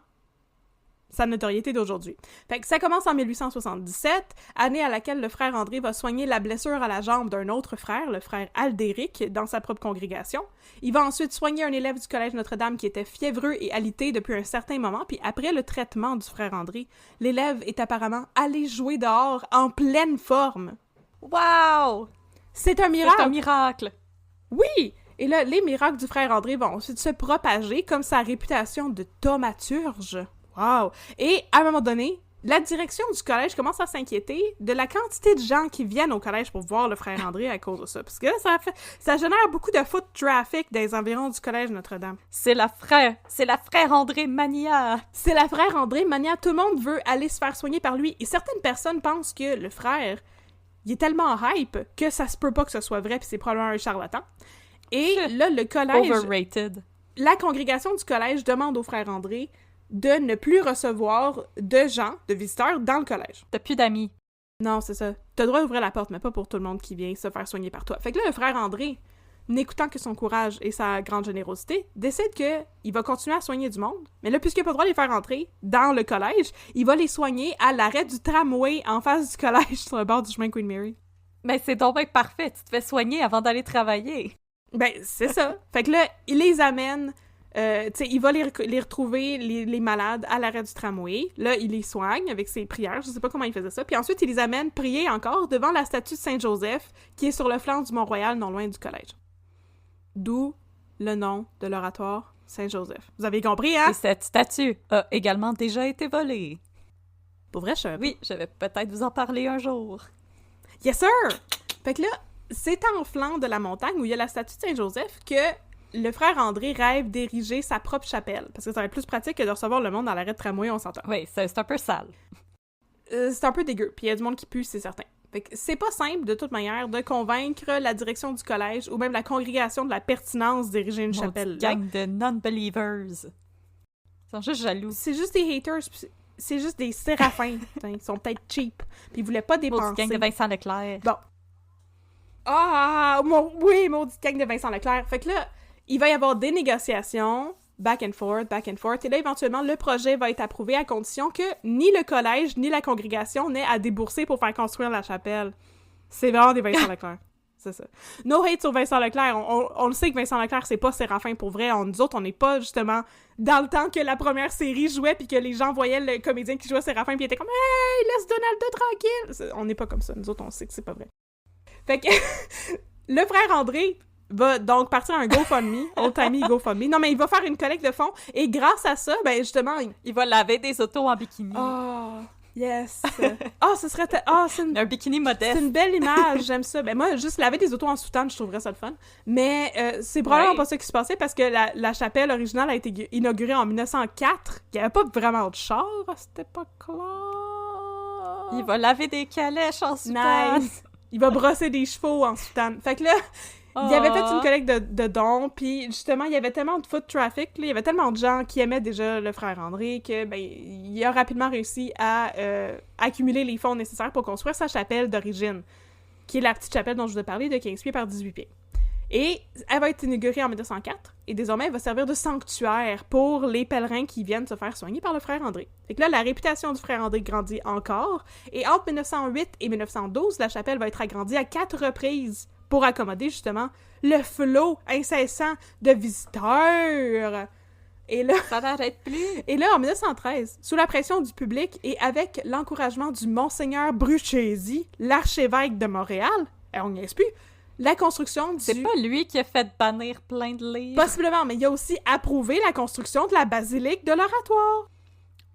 sa notoriété d'aujourd'hui. Fait que ça commence en 1877, année à laquelle le frère André va soigner la blessure à la jambe d'un autre frère, le frère Aldéric, dans sa propre congrégation. Il va ensuite soigner un élève du Collège Notre-Dame qui était fiévreux et alité depuis un certain moment, puis après le traitement du frère André, l'élève est apparemment allé jouer dehors en pleine forme. Wow! C'est un miracle! C'est un miracle! Oui! Et là, les miracles du frère André vont ensuite se propager comme sa réputation de thaumaturge. Wow! Et à un moment donné, la direction du collège commence à s'inquiéter de la quantité de gens qui viennent au collège pour voir le frère André à cause de ça. Parce que là, ça génère beaucoup de foot traffic dans les environs du collège Notre-Dame. C'est la frère André Mania! C'est la frère André Mania. Tout le monde veut aller se faire soigner par lui. Et certaines personnes pensent que le frère, il est tellement hype que ça se peut pas que ce soit vrai, puis c'est probablement un charlatan. Et là, le collège... Overrated. La congrégation du collège demande au frère André de ne plus recevoir de gens, de visiteurs, dans le collège. T'as plus d'amis. Non, c'est ça. T'as le droit d'ouvrir la porte, mais pas pour tout le monde qui vient se faire soigner par toi. Fait que là, le frère André, n'écoutant que son courage et sa grande générosité, décide qu'il va continuer à soigner du monde. Mais là, puisqu'il n'a pas le droit de les faire entrer dans le collège, il va les soigner à l'arrêt du tramway en face du collège, sur le bord du chemin Queen Mary. Mais c'est donc bien parfait. Tu te fais soigner avant d'aller travailler. Ben, c'est ça. Fait que là, il les amène... tu sais, il va les retrouver, les malades, à l'arrêt du tramway. Là, il les soigne avec ses prières. Je sais pas comment il faisait ça. Puis ensuite, il les amène prier encore devant la statue de Saint-Joseph, qui est sur le flanc du Mont-Royal, non loin du collège. D'où le nom de l'oratoire Saint-Joseph. Vous avez compris, hein? Et cette statue a également déjà été volée. Pour vrai, je savais pas. Oui, je vais peut-être vous en parler un jour. Yes, sir! Fait que là, c'est en flanc de la montagne où il y a la statue de Saint-Joseph que le frère André rêve d'ériger sa propre chapelle. Parce que ça va être plus pratique que de recevoir le monde dans l'arrêt de tramway, on s'entend. Oui, c'est un peu sale. C'est un peu dégueu, puis il y a du monde qui pue, c'est certain. Fait que c'est pas simple, de toute manière, de convaincre la direction du collège ou même la congrégation de la pertinence d'ériger une chapelle. Gang de non-believers. Ils sont juste jaloux. C'est juste des haters, c'est juste des séraphins. Ils sont peut-être cheap, puis ils voulaient pas dépenser. Gang de Vincent Leclerc. Bon. Maudite gang de Vincent Leclerc. Fait que là, il va y avoir des négociations, back and forth, et là, éventuellement, le projet va être approuvé à condition que ni le collège, ni la congrégation n'aient à débourser pour faire construire la chapelle. C'est vraiment des Vincent Leclerc. C'est ça. No hate sur Vincent Leclerc. On le sait que Vincent Leclerc, c'est pas Séraphin pour vrai. Nous autres, on n'est pas, justement, dans le temps que la première série jouait puis que les gens voyaient le comédien qui jouait Séraphin puis étaient comme « Hey, laisse Donaldo tranquille! » On n'est pas comme ça. Nous autres, on sait que c'est pas vrai. Fait que le frère André va donc partir un GoFundMe, Old Timey GoFundMe. Non, mais il va faire une collecte de fonds et grâce à ça, ben justement... Il va laver des autos en bikini. Oh, yes! Ce serait... c'est un bikini modeste. C'est une belle image, j'aime ça. Ben moi, juste laver des autos en soutane, je trouverais ça le fun. Mais c'est probablement pas ça qui se passait parce que la chapelle originale a été inaugurée en 1904. Il n'y avait pas vraiment de char à cette époque-là. Il va laver des calèches en soutane. Nice! Il va brosser des chevaux en soutane. Fait que là... Il avait fait une collecte de dons, puis justement, il y avait tellement de foot traffic, là, il y avait tellement de gens qui aimaient déjà le frère André que ben il a rapidement réussi à accumuler les fonds nécessaires pour construire sa chapelle d'origine, qui est la petite chapelle dont je vous ai parlé, de 15 pieds par 18 pieds. Et elle va être inaugurée en 1904, et désormais, elle va servir de sanctuaire pour les pèlerins qui viennent se faire soigner par le frère André. Fait que là, la réputation du frère André grandit encore, et entre 1908 et 1912, la chapelle va être agrandie à 4 reprises pour accommoder, justement, le flot incessant de visiteurs. Et là, ça n'arrête plus. Et là, en 1913, sous la pression du public et avec l'encouragement du Monseigneur Bruchesi, l'archevêque de Montréal, on n'y est plus, la construction du... C'est pas lui qui a fait bannir plein de livres. Possiblement, mais il a aussi approuvé la construction de la basilique de l'Oratoire.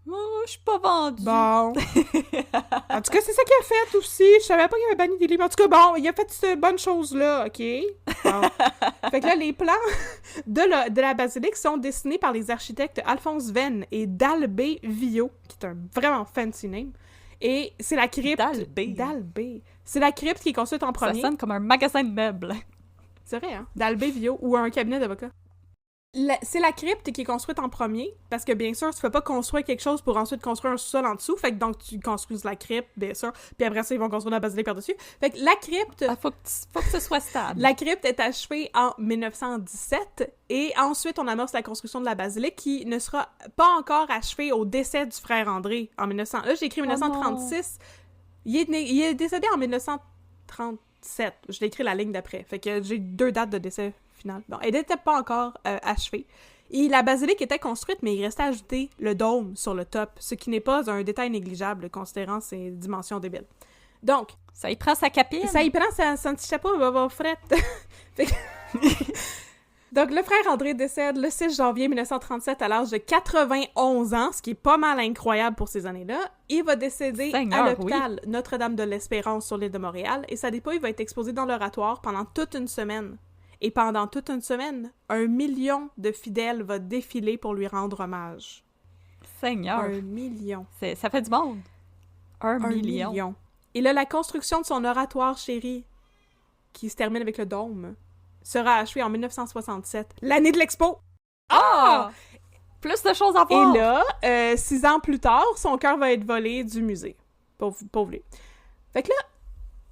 Moi, je suis pas vendue. Bon. En tout cas, c'est ça qu'il a fait aussi. Je savais pas qu'il avait banni des livres. En tout cas, bon, il a fait cette bonne chose-là, OK? Bon. Fait que là, les plans de la basilique sont dessinés par les architectes Alphonse Venn et Dalbé Villot, qui est un vraiment fancy name. Et c'est la crypte... Dalbé. C'est la crypte qui est construite en premier. Ça sonne comme un magasin de meubles. C'est vrai, hein? Dalbé Villot, ou un cabinet d'avocats. C'est la crypte qui est construite en premier, parce que bien sûr, tu fais pas construire quelque chose pour ensuite construire un sous-sol en dessous, fait que donc tu construis la crypte, bien sûr, puis après ça, ils vont construire la basilique par-dessus. Fait que la crypte... faut que ce soit stable. La crypte est achevée en 1917, et ensuite, on amorce la construction de la basilique, qui ne sera pas encore achevée au décès du frère André, en 1900... Là, j'ai écrit 1936. Il est décédé en 1937. Je l'ai écrit la ligne d'après, fait que j'ai 2 dates de décès. Bon, elle n'était pas encore achevée. Et la basilique était construite, mais il restait ajouté le dôme sur le top, ce qui n'est pas un détail négligeable, considérant ses dimensions débiles. Donc... Ça y prend sa capine. Ça y prend son petit chapeau, va avoir frette. Donc, le frère André décède le 6 janvier 1937 à l'âge de 91 ans, ce qui est pas mal incroyable pour ces années-là. Il va décéder à l'hôpital Notre-Dame de l'Espérance sur l'île de Montréal, et sa dépouille va être exposée dans l'oratoire pendant toute une semaine. Et pendant toute une semaine, 1 million de fidèles va défiler pour lui rendre hommage. Seigneur! 1 million. Ça fait du monde. 1 million. Et là, la construction de son oratoire chéri, qui se termine avec le dôme, sera achevée en 1967, l'année de l'expo. Ah! Plus de choses à voir! Et là, 6 ans plus tard, son cœur va être volé du musée. Pauvre lui. Fait que là,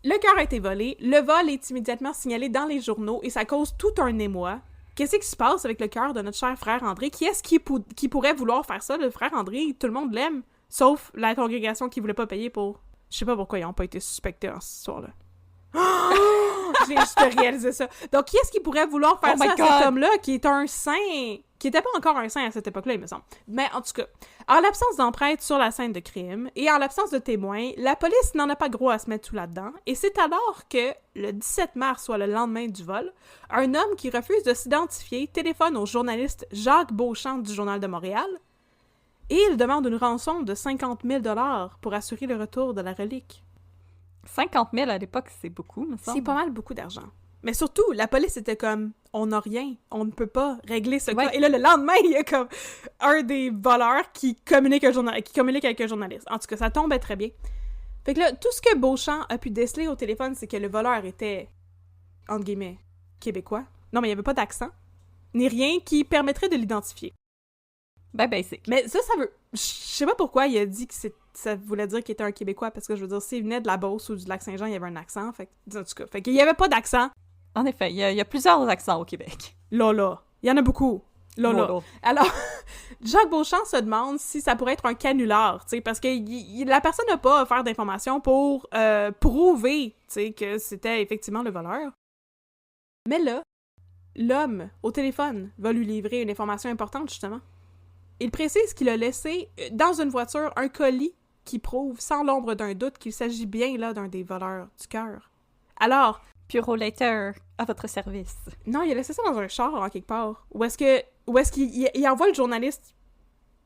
le cœur a été volé, le vol est immédiatement signalé dans les journaux et ça cause tout un émoi. Qu'est-ce qui se passe avec le cœur de notre cher frère André? Qui est-ce qui pourrait vouloir faire ça? Le frère André, tout le monde l'aime, sauf la congrégation qui voulait pas payer pour... Je sais pas pourquoi ils n'ont pas été suspectés dans cette histoire-là. J'ai juste réalisé ça. Donc, qui est-ce qui pourrait vouloir faire ça à cet homme-là, qui est un saint... qui était pas encore un saint à cette époque-là, il me semble. Mais en tout cas, en l'absence d'empreintes sur la scène de crime et en l'absence de témoins, la police n'en a pas gros à se mettre tout là-dedans. Et c'est alors que, le 17 mars, soit le lendemain du vol, un homme qui refuse de s'identifier téléphone au journaliste Jacques Beauchamp du Journal de Montréal et il demande une rançon de 50 000 $ pour assurer le retour de la relique. 50 000 à l'époque, c'est beaucoup, me semble. C'est pas mal beaucoup d'argent. Mais surtout, la police était comme, on n'a rien, on ne peut pas régler ce cas. Et là, le lendemain, il y a comme un des voleurs qui communique avec un journaliste. En tout cas, ça tombait très bien. Fait que là, tout ce que Beauchamp a pu déceler au téléphone, c'est que le voleur était, entre guillemets, québécois. Non, mais il n'y avait pas d'accent, ni rien qui permettrait de l'identifier. Ben basic. Mais ça veut... Je sais pas pourquoi il a dit que ça voulait dire qu'il était un Québécois, parce que je veux dire, s'il venait de la Beauce ou du Lac-Saint-Jean, il y avait un accent, fait que, en tout cas, fait qu'il y avait pas d'accent. En effet, il y a plusieurs accents au Québec. Là. Il y en a beaucoup. Là. Alors, Jacques Beauchamp se demande si ça pourrait être un canular, tu sais, parce que la personne n'a pas offert d'informations pour prouver, tu sais, que c'était effectivement le voleur. Mais là, l'homme, au téléphone, va lui livrer une information importante, justement. Il précise qu'il a laissé dans une voiture un colis qui prouve sans l'ombre d'un doute qu'il s'agit bien là d'un des voleurs du cœur. Alors... Puro Later, à votre service. Non, il a laissé ça dans un char, en quelque part. Où est-ce qu'il envoie le journaliste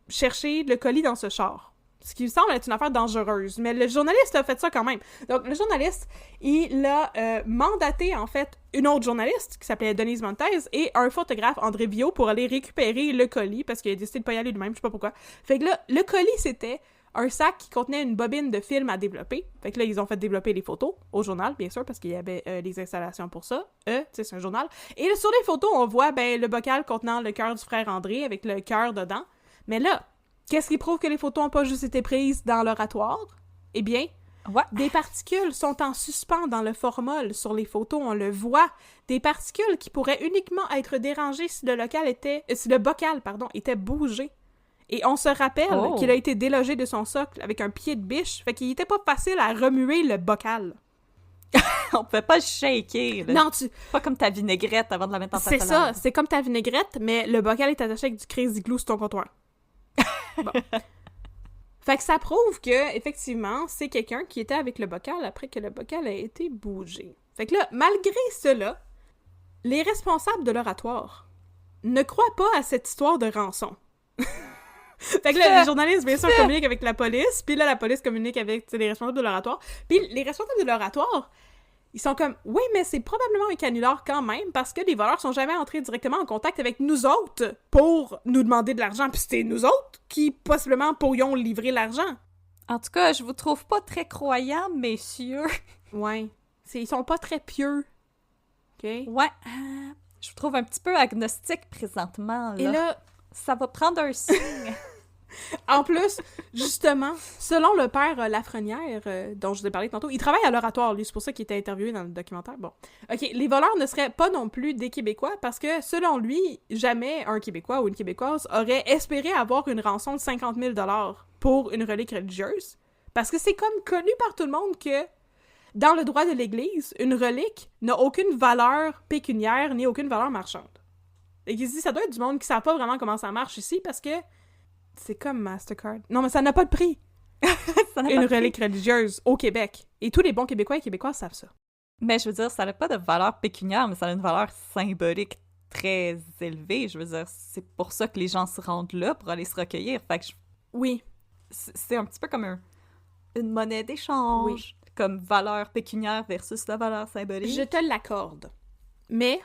chercher le colis dans ce char? Ce qui me semble être une affaire dangereuse. Mais le journaliste a fait ça quand même. Donc, le journaliste, il a mandaté, en fait, une autre journaliste qui s'appelait Denise Montez et un photographe, André Viau, pour aller récupérer le colis parce qu'il a décidé de pas y aller lui-même, je sais pas pourquoi. Fait que là, le colis, c'était un sac qui contenait une bobine de film à développer. Fait que là, ils ont fait développer les photos au journal, bien sûr, parce qu'il y avait les installations pour ça. Tu sais, c'est un journal. Et là, sur les photos, on voit le bocal contenant le cœur du frère André avec le cœur dedans. Mais là, qu'est-ce qui prouve que les photos n'ont pas juste été prises dans l'oratoire? Eh bien, Ouais. Des particules sont en suspens dans le formol. Sur les photos, on le voit. Des particules qui pourraient uniquement être dérangées si le bocal était bougé. Et on se rappelle qu'il a été délogé de son socle avec un pied de biche, fait qu'il était pas facile à remuer le bocal. On peut pas le shaker, là. Non, Pas comme ta vinaigrette avant de la mettre en c'est salade. ça, c'est comme ta vinaigrette, mais le bocal est attaché avec du crazy glue sur ton comptoir. Bon. Fait que ça prouve que, effectivement, c'est quelqu'un qui était avec le bocal après que le bocal a été bougé. Fait que là, malgré cela, les responsables de l'oratoire ne croient pas à cette histoire de rançon. Fait que là, les journalistes, bien sûr, communiquent avec la police, puis là, la police communique avec les responsables de l'oratoire. Puis les responsables de l'oratoire, ils sont comme « Oui, mais c'est probablement un canular quand même, parce que les voleurs sont jamais entrés directement en contact avec nous autres pour nous demander de l'argent, puis c'était nous autres qui, possiblement, pourrions livrer l'argent. » En tout cas, je vous trouve pas très croyants, messieurs. Ouais. Ils sont pas très pieux. OK? Ouais. Je vous trouve un petit peu agnostique présentement, là. Et là... Ça va prendre un signe. En plus, justement, selon le père Lafrenière, dont je vous ai parlé tantôt, il travaille à l'oratoire, lui, c'est pour ça qu'il était interviewé dans le documentaire. Bon. OK, les voleurs ne seraient pas non plus des Québécois, parce que, selon lui, jamais un Québécois ou une Québécoise aurait espéré avoir une rançon de 50 000 $ pour une relique religieuse, parce que c'est comme connu par tout le monde que, dans le droit de l'Église, une relique n'a aucune valeur pécuniaire ni aucune valeur marchande. Et qu'il se dit, ça doit être du monde qui ne sait pas vraiment comment ça marche ici, parce que c'est comme Mastercard. Non, mais ça n'a pas de prix. Une relique religieuse au Québec. Et tous les bons Québécois et Québécoises savent ça. Mais je veux dire, ça n'a pas de valeur pécuniaire, mais ça a une valeur symbolique très élevée. Je veux dire, c'est pour ça que les gens se rendent là, pour aller se recueillir. Fait que oui. C'est un petit peu comme une monnaie d'échange. Oui. Comme valeur pécuniaire versus la valeur symbolique. Je te l'accorde. Mais...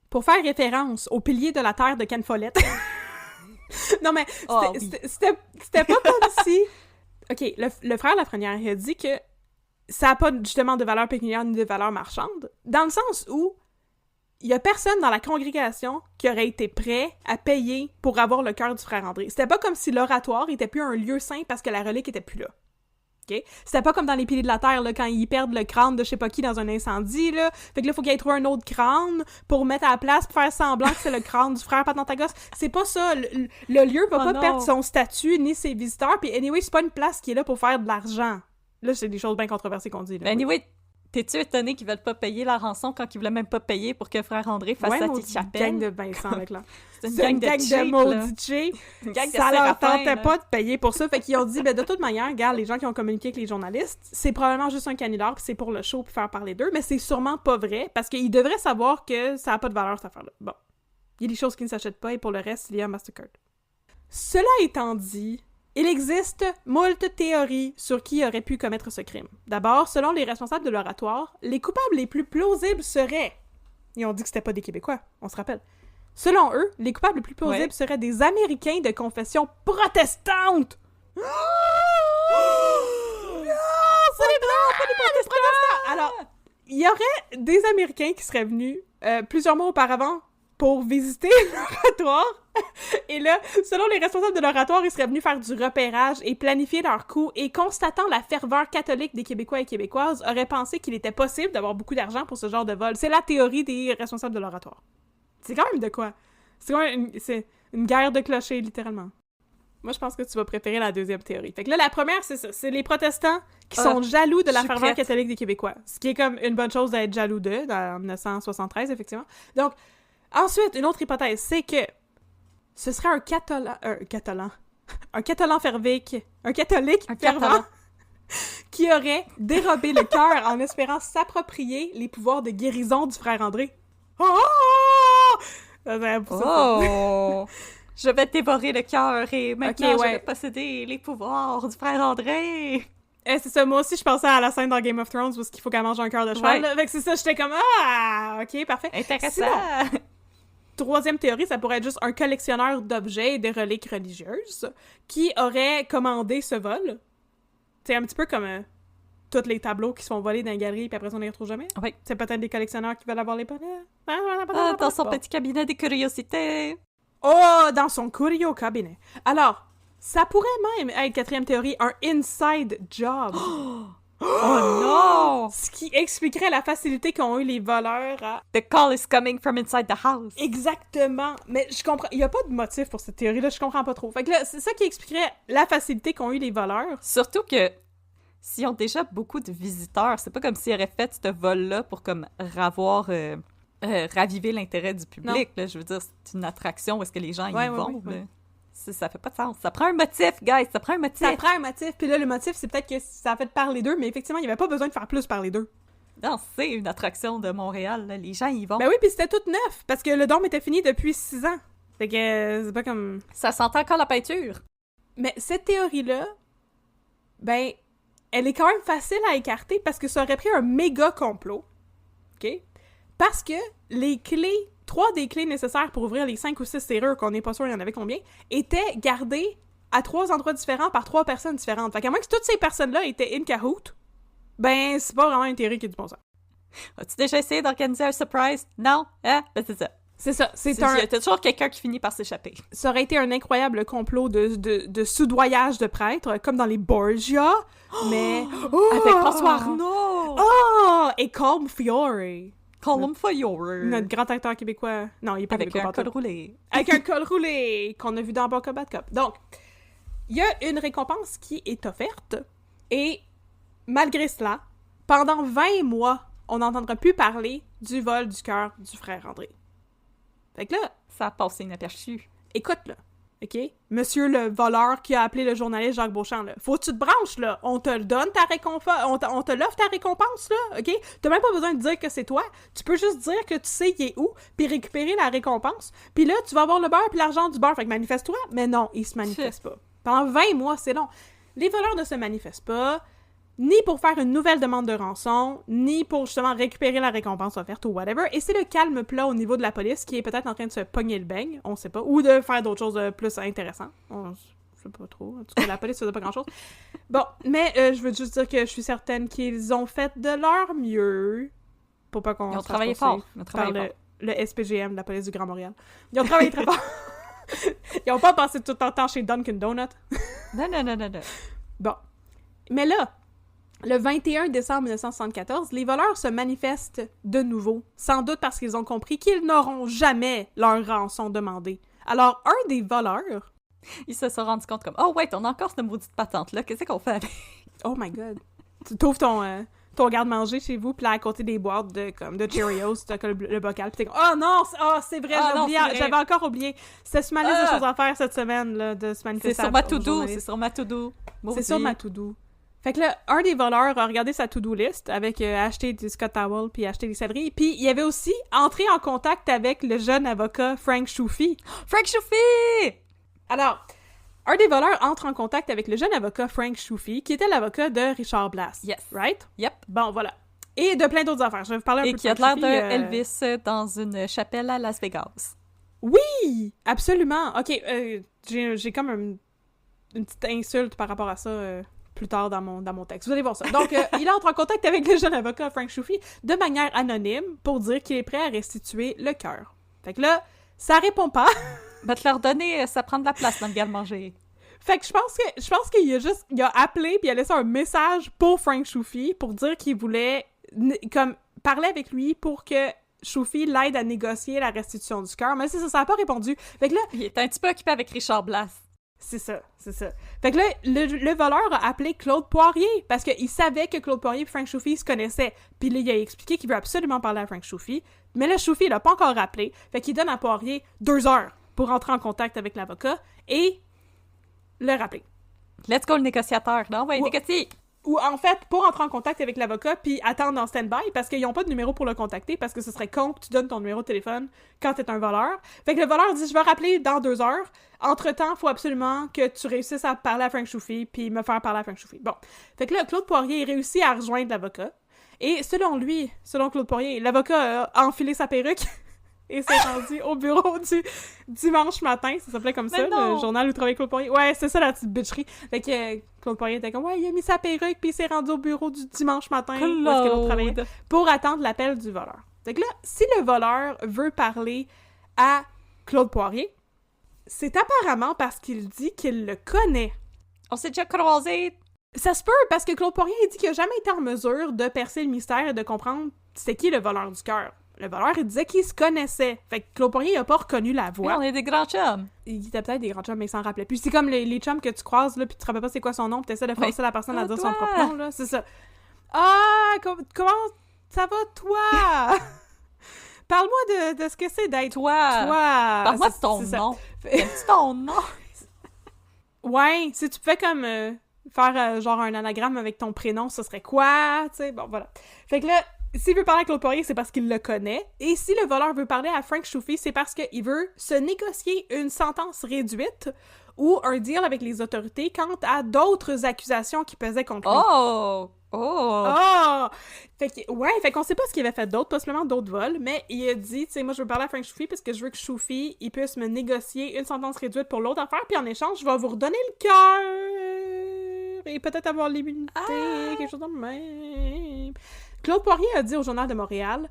pour faire référence au pilier de la terre de Ken Follett. Non, mais c'était pas comme si... OK, le frère Lafrenière a dit que ça n'a pas justement de valeur pécuniaire ni de valeur marchande, dans le sens où il y a personne dans la congrégation qui aurait été prêt à payer pour avoir le cœur du frère André. C'était pas comme si l'oratoire était plus un lieu saint parce que la relique était plus là. Okay? C'était pas comme dans les piliers de la terre, là, quand ils perdent le crâne de je sais pas qui dans un incendie, là. Fait que là, faut qu'il aille trouver un autre crâne pour mettre à la place, pour faire semblant que c'est le crâne du frère Patantagos. C'est pas ça. Le lieu va pas perdre son statut ni ses visiteurs, puis anyway, c'est pas une place qui est là pour faire de l'argent. Là, c'est des choses bien controversées qu'on dit. Là, anyway, t'es-tu étonné qu'ils veulent pas payer la rançon quand ils voulaient même pas payer pour que frère André fasse sa petite chapelle? C'est une gang de Vincent avec là. C'est une gang de maudits cheap. Une gang de ça leur tentait là. pas de payer pour ça. Fait qu'ils ont dit, ben de toute manière, regarde, les gens qui ont communiqué avec les journalistes, c'est probablement juste un canular, puis c'est pour le show, puis faire parler d'eux, mais c'est sûrement pas vrai, parce qu'ils devraient savoir que ça a pas de valeur, cette affaire-là. Bon. Il y a des choses qui ne s'achètent pas, et pour le reste, il y a Mastercard. Cela étant dit, il existe moult théories sur qui aurait pu commettre ce crime. D'abord, selon les responsables de l'oratoire, les coupables les plus plausibles seraient... Ils ont dit que c'était pas des Québécois, on se rappelle. Selon eux, les coupables les plus plausibles seraient des Américains de confession protestante! Non! C'est pas des protestants! Alors, il y aurait des Américains qui seraient venus plusieurs mois auparavant pour visiter l'oratoire. Et là, selon les responsables de l'oratoire, ils seraient venus faire du repérage et planifier leurs coups, et constatant la ferveur catholique des Québécois et Québécoises, auraient pensé qu'il était possible d'avoir beaucoup d'argent pour ce genre de vol. C'est la théorie des responsables de l'oratoire. C'est quand même de quoi? C'est quand même une guerre de clochers, littéralement. Moi, je pense que tu vas préférer la deuxième théorie. Fait que là, la première, c'est ça. C'est les protestants qui sont jaloux de la ferveur catholique des Québécois. Ce qui est comme une bonne chose d'être jaloux d'eux, en 1973, effectivement. Donc, ensuite, une autre hypothèse, c'est que ce serait un catholique fervent qui aurait dérobé le cœur en espérant s'approprier les pouvoirs de guérison du frère André. Oh! Je vais dévorer le cœur et maintenant je vais posséder les pouvoirs du frère André. C'est ça, moi aussi je pensais à la scène dans Game of Thrones où il faut qu'elle mange un cœur de cheval. Fait que c'est ça, j'étais comme ok, parfait. Intéressant. Sinon, troisième théorie, ça pourrait être juste un collectionneur d'objets et de reliques religieuses qui aurait commandé ce vol. C'est un petit peu comme tous les tableaux qui se font voler dans les galeries puis après ça on les retrouve jamais. Oui. C'est peut-être des collectionneurs qui veulent avoir les bonnets. Dans son petit cabinet de curiosité. Oh, dans son curio cabinet. Alors, ça pourrait même être, quatrième théorie, un inside job. Oh non! Ce qui expliquerait la facilité qu'ont eu les voleurs à... The call is coming from inside the house. Exactement. Mais je comprends... Il y a pas de motif pour cette théorie-là, je comprends pas trop. Fait que là, c'est ça qui expliquerait la facilité qu'ont eu les voleurs. Surtout que s'ils ont déjà beaucoup de visiteurs, c'est pas comme s'ils auraient fait ce vol-là pour comme raviver l'intérêt du public. Là. Je veux dire, c'est une attraction où est-ce que les gens y vont. Ouais. Ça fait pas de sens. Ça prend un motif, guys! Ça prend un motif! Ça prend un motif. Puis là, le motif, c'est peut-être que ça a fait parler d'eux, mais effectivement, il n'y avait pas besoin de faire plus parler d'eux. Non, c'est une attraction de Montréal. Là. Les gens y vont. Ben oui, puis c'était tout neuf, parce que le dôme était fini depuis 6 ans. Fait que c'est pas comme... Ça sent encore la peinture. Mais cette théorie-là, ben, elle est quand même facile à écarter parce que ça aurait pris un méga complot. OK? Parce que les clés, 3 des clés nécessaires pour ouvrir les 5 ou 6 serrures, qu'on n'est pas sûr il y en avait combien, étaient gardées à 3 endroits différents par 3 personnes différentes. Fait qu'à moins que toutes ces personnes-là étaient in cahoot, ben, c'est pas vraiment une théorie qui a du bon sens. As-tu déjà essayé d'organiser un surprise? Non? Hein? Ben c'est ça. C'est ça. Il y a toujours quelqu'un qui finit par s'échapper. Ça aurait été un incroyable complot de soudoyage de prêtres, comme dans les Borgia, mais... Avec François Arnaud! Oh! Et Colm Fiore. Colm Fiore. Notre grand acteur québécois. Non, il est pas avec québécois. Avec un col roulé. Avec un col roulé qu'on a vu dans Bon Cop, Bad Cop. Donc, il y a une récompense qui est offerte et malgré cela, pendant 20 mois, on n'entendra plus parler du vol du cœur du frère André. Fait que là... Ça a passé inaperçu. Écoute, là. OK? Monsieur le voleur qui a appelé le journaliste Jacques Beauchamp, là. Faut que tu te branches, là. On te le donne, ta récompense. On te l'offre, ta récompense, là. OK? T'as même pas besoin de dire que c'est toi. Tu peux juste dire que tu sais il est où, puis récupérer la récompense. Puis là, tu vas avoir le beurre puis l'argent du beurre. Fait que manifeste-toi. Mais non, il se manifeste pas. Pendant 20 mois, c'est long. Les voleurs ne se manifestent pas, ni pour faire une nouvelle demande de rançon, ni pour justement récupérer la récompense offerte ou whatever. Et c'est le calme plat au niveau de la police qui est peut-être en train de se pogner le beigne, on sait pas, ou de faire d'autres choses plus intéressantes. Je sais pas trop. En tout cas, la police faisait pas grand-chose. Bon, mais je veux juste dire que je suis certaine qu'ils ont fait de leur mieux pour pas qu'on... Ils ont travaillé fort. Le SPGM, la police du Grand Montréal. Ils ont travaillé très fort. Ils ont pas passé tout leur temps chez Dunkin' Donut. Non. Bon. Mais là, le 21 décembre 1974, les voleurs se manifestent de nouveau, sans doute parce qu'ils ont compris qu'ils n'auront jamais leur rançon demandée. Alors, un des voleurs... Ils se sont rendus compte comme « Oh, wait, on a encore cette maudite patente-là, qu'est-ce qu'on fait avec? » Oh my God. Tu trouves ton garde-manger chez vous, puis là, à côté des boîtes de Cheerios, t'as le bocal, puis t'es comme « Oh non, c'est vrai, j'avais encore oublié. C'était sur ma liste de choses à faire cette semaine, là, de se manifester. » C'est sur ma to-do. C'est sur ma to-do. Fait que là, un des voleurs a regardé sa to-do list avec acheter du Scott Towel puis acheter des céleris. Puis il avait aussi entré en contact avec le jeune avocat Frank Choufi. Frank Choufi! Alors, un des voleurs entre en contact avec le jeune avocat Frank Choufi, qui était l'avocat de Richard Blass. Yes. Right? Yep. Bon, voilà. Et de plein d'autres affaires. Je vais vous parler un peu de Frank Choufi. Et qui a l'air d'Elvis dans une chapelle à Las Vegas. Oui! Absolument. OK, j'ai comme une petite insulte par rapport à ça... plus tard dans mon texte. Vous allez voir ça. Donc, il entre en contact avec le jeune avocat Frank Choufi de manière anonyme pour dire qu'il est prêt à restituer le cœur. Fait que là, ça répond pas. Va te leur donner, ça prend de la place dans le garde-manger. Fait que je pense qu'il a appelé puis il a laissé un message pour Frank Choufi pour dire qu'il voulait comme parler avec lui pour que Choufi l'aide à négocier la restitution du cœur. Mais ça n'a pas répondu. Fait que là... Il est un petit peu occupé avec Richard Blass. C'est ça. Fait que là, le voleur a appelé Claude Poirier, parce qu'il savait que Claude Poirier et Frank Choufi se connaissaient. Puis là, il a expliqué qu'il veut absolument parler à Frank Choufi, mais là, Choufi, il l'a pas encore rappelé, fait qu'il donne à Poirier 2 heures pour entrer en contact avec l'avocat et le rappeler. Let's go, le négociateur. Non, ouais, négocier! Ou en fait, pour entrer en contact avec l'avocat, puis attendre en stand-by, parce qu'ils n'ont pas de numéro pour le contacter, parce que ce serait con que tu donnes ton numéro de téléphone quand t'es un voleur. Fait que le voleur dit « Je vais rappeler dans 2 heures. Entre-temps, il faut absolument que tu réussisses à parler à Frank Choufi, puis me faire parler à Frank Choufi. » Bon. Fait que là, Claude Poirier réussit à rejoindre l'avocat. Et selon Claude Poirier, l'avocat a enfilé sa perruque et s'est rendu au bureau du dimanche matin, ça s'appelait comme ça, le journal où travaillait Claude Poirier. Ouais, c'est ça la petite bitcherie. Fait que Claude Poirier était comme, ouais, il a mis sa perruque puis il s'est rendu au bureau du dimanche matin pour attendre l'appel du voleur. Fait que là, si le voleur veut parler à Claude Poirier, c'est apparemment parce qu'il dit qu'il le connaît. On s'est déjà croisés Ça se peut, parce que Claude Poirier il dit qu'il a jamais été en mesure de percer le mystère et de comprendre c'était qui le voleur du cœur. Le voleur, il disait qu'il se connaissait. Fait que Claude Poirier, il a pas reconnu la voix. Oui, on est des grands chums. Il était peut-être des grands chums, mais il s'en rappelait plus. C'est comme les chums que tu croises, là, puis tu te rappelles pas c'est quoi son nom, puis t'essaies de forcer la personne à dire son propre nom, là. C'est ça. Ah! Comment ça va, toi? Parle-moi de ce que c'est d'être Toi! Parle-moi de ton nom. Aimes-tu ton nom? Ouais, si tu pouvais comme faire genre un anagramme avec ton prénom, ce serait quoi? Tu sais, bon, voilà. Fait que là, s'il veut parler à Claude Poirier, c'est parce qu'il le connaît. Et si le voleur veut parler à Frank Choufi, c'est parce qu'il veut se négocier une sentence réduite ou un deal avec les autorités quant à d'autres accusations qui pesaient contre lui. Oh! Fait qu'on sait pas ce qu'il avait fait d'autre, possiblement d'autres vols, mais il a dit, tu sais, moi je veux parler à Frank Choufi parce que je veux que Choufi, il puisse me négocier une sentence réduite pour l'autre affaire, puis en échange, je vais vous redonner le cœur et peut-être avoir l'immunité, quelque chose de même. Claude Poirier a dit au Journal de Montréal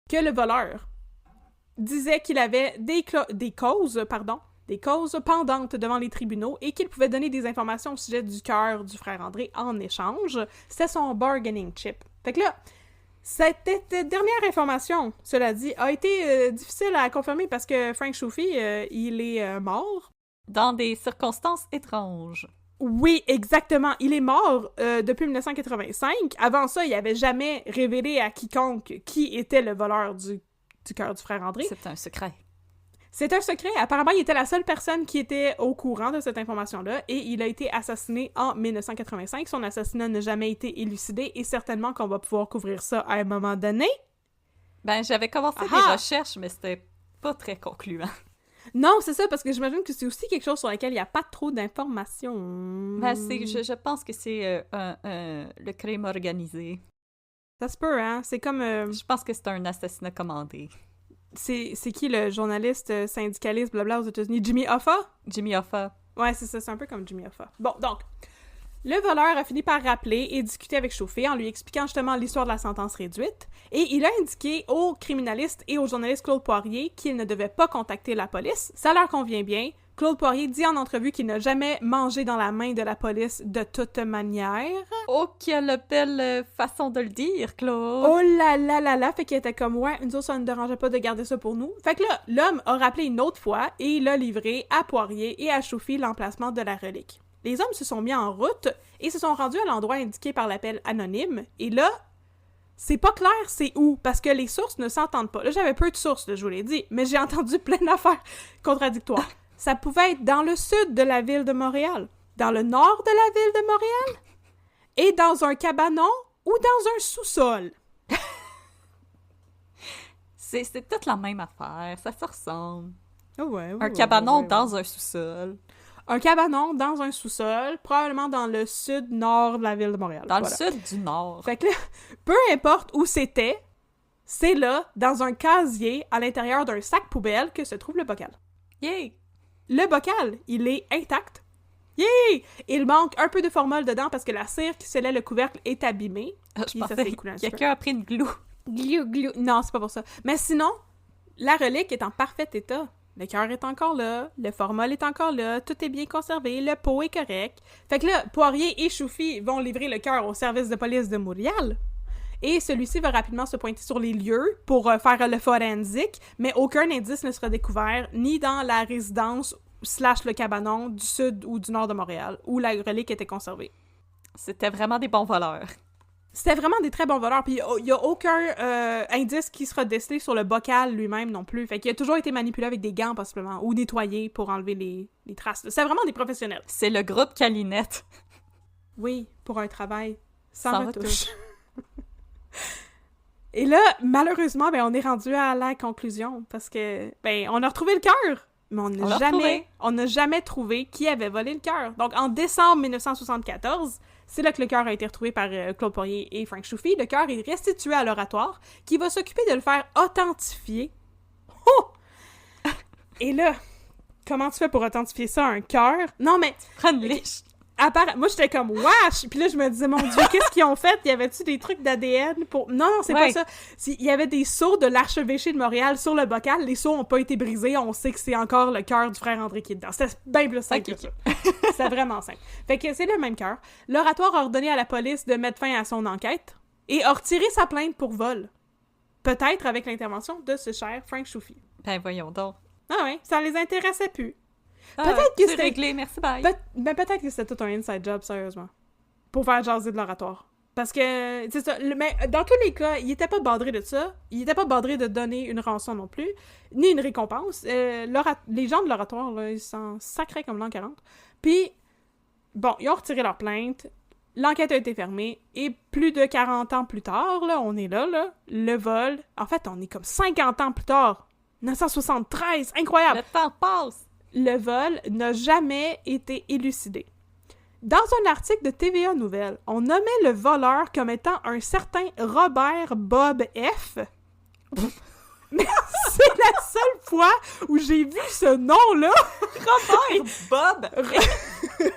que le voleur disait qu'il avait des causes pendantes devant les tribunaux et qu'il pouvait donner des informations au sujet du cœur du frère André en échange. C'était son bargaining chip. Fait que là, cette dernière information, cela dit, a été difficile à confirmer parce que Frank Choufi, il est mort. Dans des circonstances étranges. Oui, exactement. Il est mort depuis 1985. Avant ça, il n'avait jamais révélé à quiconque qui était le voleur du cœur du frère André. C'est un secret. C'est un secret. Apparemment, il était la seule personne qui était au courant de cette information-là et il a été assassiné en 1985. Son assassinat n'a jamais été élucidé et certainement qu'on va pouvoir couvrir ça à un moment donné. Ben, j'avais commencé des recherches, mais c'était pas très concluant. Non, c'est ça, parce que j'imagine que c'est aussi quelque chose sur lequel il n'y a pas trop d'informations. Ben, je pense que c'est le crime organisé. Ça se peut, hein? C'est comme... Je pense que c'est un assassinat commandé. C'est qui le journaliste syndicaliste blabla aux États-Unis? Jimmy Hoffa? Jimmy Hoffa. Ouais, c'est ça, c'est un peu comme Jimmy Hoffa. Bon, donc, le voleur a fini par rappeler et discuter avec Chauffé en lui expliquant justement l'histoire de la sentence réduite, et il a indiqué aux criminalistes et au journaliste Claude Poirier qu'il ne devait pas contacter la police. Ça leur convient bien. Claude Poirier dit en entrevue qu'il n'a jamais mangé dans la main de la police de toute manière. Oh, quelle belle façon de le dire, Claude! Oh là là là là! Fait qu'il était comme, ouais, nous autres, ça ne dérangeait pas de garder ça pour nous. Fait que là, l'homme a rappelé une autre fois et il a livré à Poirier et à Choufi l'emplacement de la relique. Les hommes se sont mis en route et se sont rendus à l'endroit indiqué par l'appel anonyme. Et là, c'est pas clair c'est où, parce que les sources ne s'entendent pas. Là, j'avais peu de sources, là, je vous l'ai dit, mais j'ai entendu plein d'affaires contradictoires. Ça pouvait être dans le sud de la ville de Montréal, dans le nord de la ville de Montréal, et dans un cabanon ou dans un sous-sol. C'est toute la même affaire, ça se ressemble. Un cabanon dans un sous-sol. Un cabanon dans un sous-sol, probablement dans le sud-nord de la ville de Montréal. Dans le sud du nord. Fait que là, peu importe où c'était, c'est là, dans un casier, à l'intérieur d'un sac poubelle, que se trouve le bocal. Yay! Le bocal, il est intact. Yay! Il manque un peu de formol dedans parce que la cire qui scellait le couvercle est abîmée. Je pensais que quelqu'un a pris une glue. Glue. Non, c'est pas pour ça. Mais sinon, la relique est en parfait état. Le cœur est encore là, le formol est encore là, tout est bien conservé, le pot est correct. Fait que là, Poirier et Choufi vont livrer le cœur au service de police de Montréal. Et celui-ci va rapidement se pointer sur les lieux pour faire le forensique, mais aucun indice ne sera découvert, ni dans la résidence / le cabanon du sud ou du nord de Montréal, où la relique était conservée. C'était vraiment des bons voleurs. C'était vraiment des très bons voleurs, puis il n'y a aucun indice qui sera décelé sur le bocal lui-même non plus. Fait qu'il a toujours été manipulé avec des gants, possiblement, ou nettoyé pour enlever les traces. C'est vraiment des professionnels. C'est le groupe Calinette. Oui, pour un travail sans retouche. Et là, malheureusement, on est rendu à la conclusion, parce que, on a retrouvé le cœur, mais on n'a jamais trouvé qui avait volé le cœur. Donc, en décembre 1974, c'est là que le cœur a été retrouvé par Claude Poirier et Frank Choufi. Le cœur est restitué à l'oratoire, qui va s'occuper de le faire authentifier. Oh! Et là, comment tu fais pour authentifier ça, un cœur? Non, mais... Prends une liche. Moi, j'étais comme, wesh! Puis là, je me disais, mon Dieu, qu'est-ce qu'ils ont fait? Y avait-tu des trucs d'ADN pour... Non, c'est pas ça. Il y avait des sceaux de l'archevêché de Montréal sur le bocal. Les sceaux ont pas été brisés. On sait que c'est encore le cœur du frère André qui est dedans. C'était bien plus simple que ça. C'était vraiment simple. Fait que c'est le même cœur. L'oratoire a ordonné à la police de mettre fin à son enquête et a retiré sa plainte pour vol. Peut-être avec l'intervention de ce cher Frank Choufi. Ben voyons donc. Ah ouais, ça les intéressait plus. Peut-être que c'était réglé, merci, bye. Ben peut-être que c'était tout un inside job, sérieusement. Pour faire jaser de l'oratoire. Parce que, c'est ça, mais dans tous les cas, il était pas badré de ça. Il était pas badré de donner une rançon non plus, ni une récompense. Les gens de l'oratoire, là, ils s'en sacraient comme l'an 40. Puis, bon, ils ont retiré leur plainte. L'enquête a été fermée. Et plus de 40 ans plus tard, là, on est là, le vol... En fait, on est comme 50 ans plus tard. 1973, incroyable! Le temps passe! Le vol n'a jamais été élucidé. Dans un article de TVA Nouvelles, on nommait le voleur comme étant un certain Robert Bob F. Mais c'est la seule fois où j'ai vu ce nom-là. Robert Bob!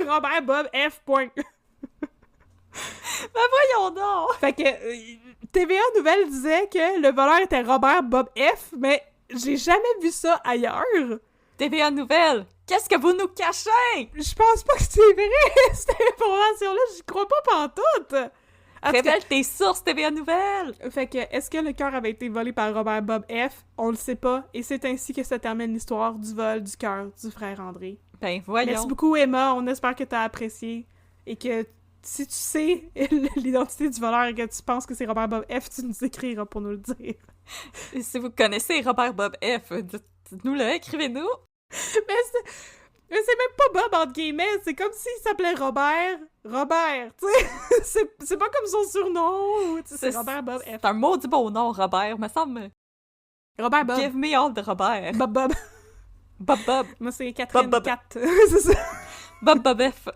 Robert Bob F. Point. Ben voyons donc! Fait que TVA Nouvelles disait que le voleur était Robert Bob F, mais j'ai jamais vu ça ailleurs. TVA Nouvelles, qu'est-ce que vous nous cachez? Je pense pas que c'est vrai, cette information-là, j'y crois pas pantoute! Révèle tes sources, TVA Nouvelles! Fait que, est-ce que le cœur avait été volé par Robert Bob F? On le sait pas, et c'est ainsi que se termine l'histoire du vol du cœur du frère André. Ben voyons! Merci beaucoup, Emma, on espère que t'as apprécié, et que si tu sais l'identité du voleur et que tu penses que c'est Robert Bob F, tu nous écriras pour nous le dire. Et si vous connaissez Robert Bob F, dites-nous-le, écrivez-nous! Mais c'est même pas Bob, entre guillemets, c'est comme s'il s'appelait Robert, tu sais, c'est pas comme son surnom, c'est Robert Bob F. C'est un maudit beau nom, Robert, me semble. Robert Bob. Give me all de Robert. Bob. Bob. Moi, c'est Catherine Bob. 4, c'est ça. Bob F.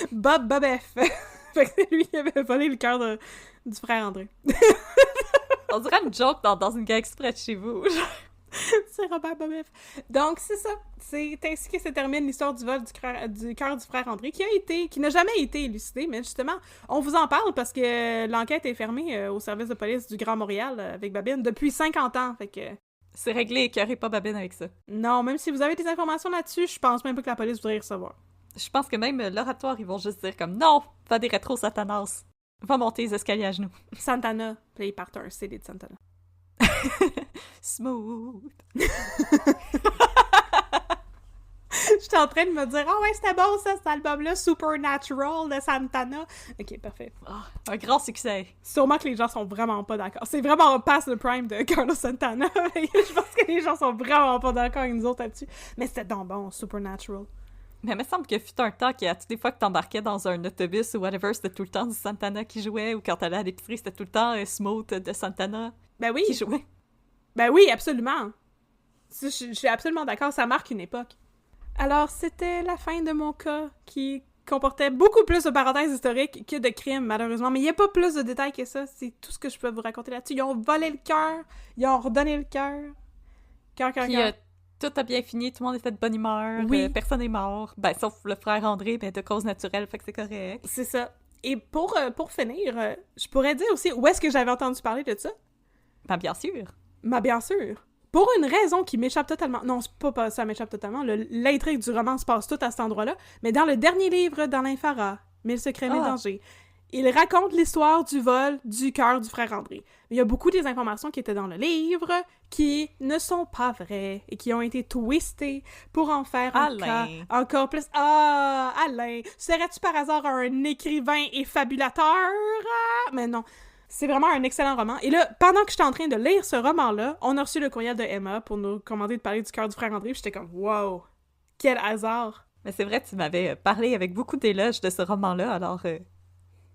Bob F. Fait que lui, il avait volé le cœur du frère André. On dirait une joke dans une gag exprès de chez vous. C'est Robert Bob F. Donc, c'est ça. C'est ainsi que se termine l'histoire du vol du cœur du frère André, qui n'a jamais été élucidé, mais justement, on vous en parle parce que l'enquête est fermée au service de police du Grand Montréal avec Babine depuis 50 ans, fait que... C'est réglé, écœurez pas Babine avec ça. Non, même si vous avez des informations là-dessus, je pense même pas que la police voudrait y recevoir. Je pense que même l'oratoire, ils vont juste dire comme « Non, va des rétros Satanas. Va monter les escaliers à genoux. » Santana. Puis ils partent un CD de Santana. Smooth. J'étais en train de me dire « Ah ouais, c'était bon ça, cet album-là, Supernatural de Santana. » Ok, parfait. Un grand succès. Sûrement que les gens sont vraiment pas d'accord. C'est vraiment past le prime de Carlos Santana. Je pense que les gens sont vraiment pas d'accord avec nous autres là-dessus. Mais c'était donc bon, Supernatural. Mais il me semble que fut un temps qu'à toutes les fois que t'embarquais dans un autobus ou whatever, c'était tout le temps du Santana qui jouait, ou quand t'allais à l'épicerie, c'était tout le temps Smooth de Santana qui jouait. Ben oui, absolument. Je suis absolument d'accord, ça marque une époque. Alors, c'était la fin de mon cas qui comportait beaucoup plus de parenthèses historiques que de crimes, malheureusement. Mais il n'y a pas plus de détails que ça, c'est tout ce que je peux vous raconter là-dessus. Ils ont volé le cœur, ils ont redonné le cœur. Cœur. Tout a bien fini, tout le monde était de bonne humeur, personne n'est mort. Ben, sauf le frère André, ben, de cause naturelle, fait que c'est correct. C'est ça. Et pour finir, je pourrais dire aussi où est-ce que j'avais entendu parler de ça? Ben, bien sûr. Ben, bien sûr. Pour une raison qui m'échappe totalement. Non, c'est pas ça m'échappe totalement. L'intrigue du roman se passe tout à cet endroit-là. Mais dans le dernier livre d'Alain Farah, Mille secrets, mille dangers, il raconte l'histoire du vol du cœur du frère André. Il y a beaucoup des informations qui étaient dans le livre qui ne sont pas vraies et qui ont été twistées pour en faire un cas encore plus... Ah, Alain! Serais-tu par hasard un écrivain et fabulateur? Ah, mais non. C'est vraiment un excellent roman. Et là, pendant que j'étais en train de lire ce roman-là, on a reçu le courriel de Emma pour nous commander de parler du cœur du frère André. J'étais comme, wow! Quel hasard! Mais c'est vrai, tu m'avais parlé avec beaucoup d'éloges de ce roman-là, alors...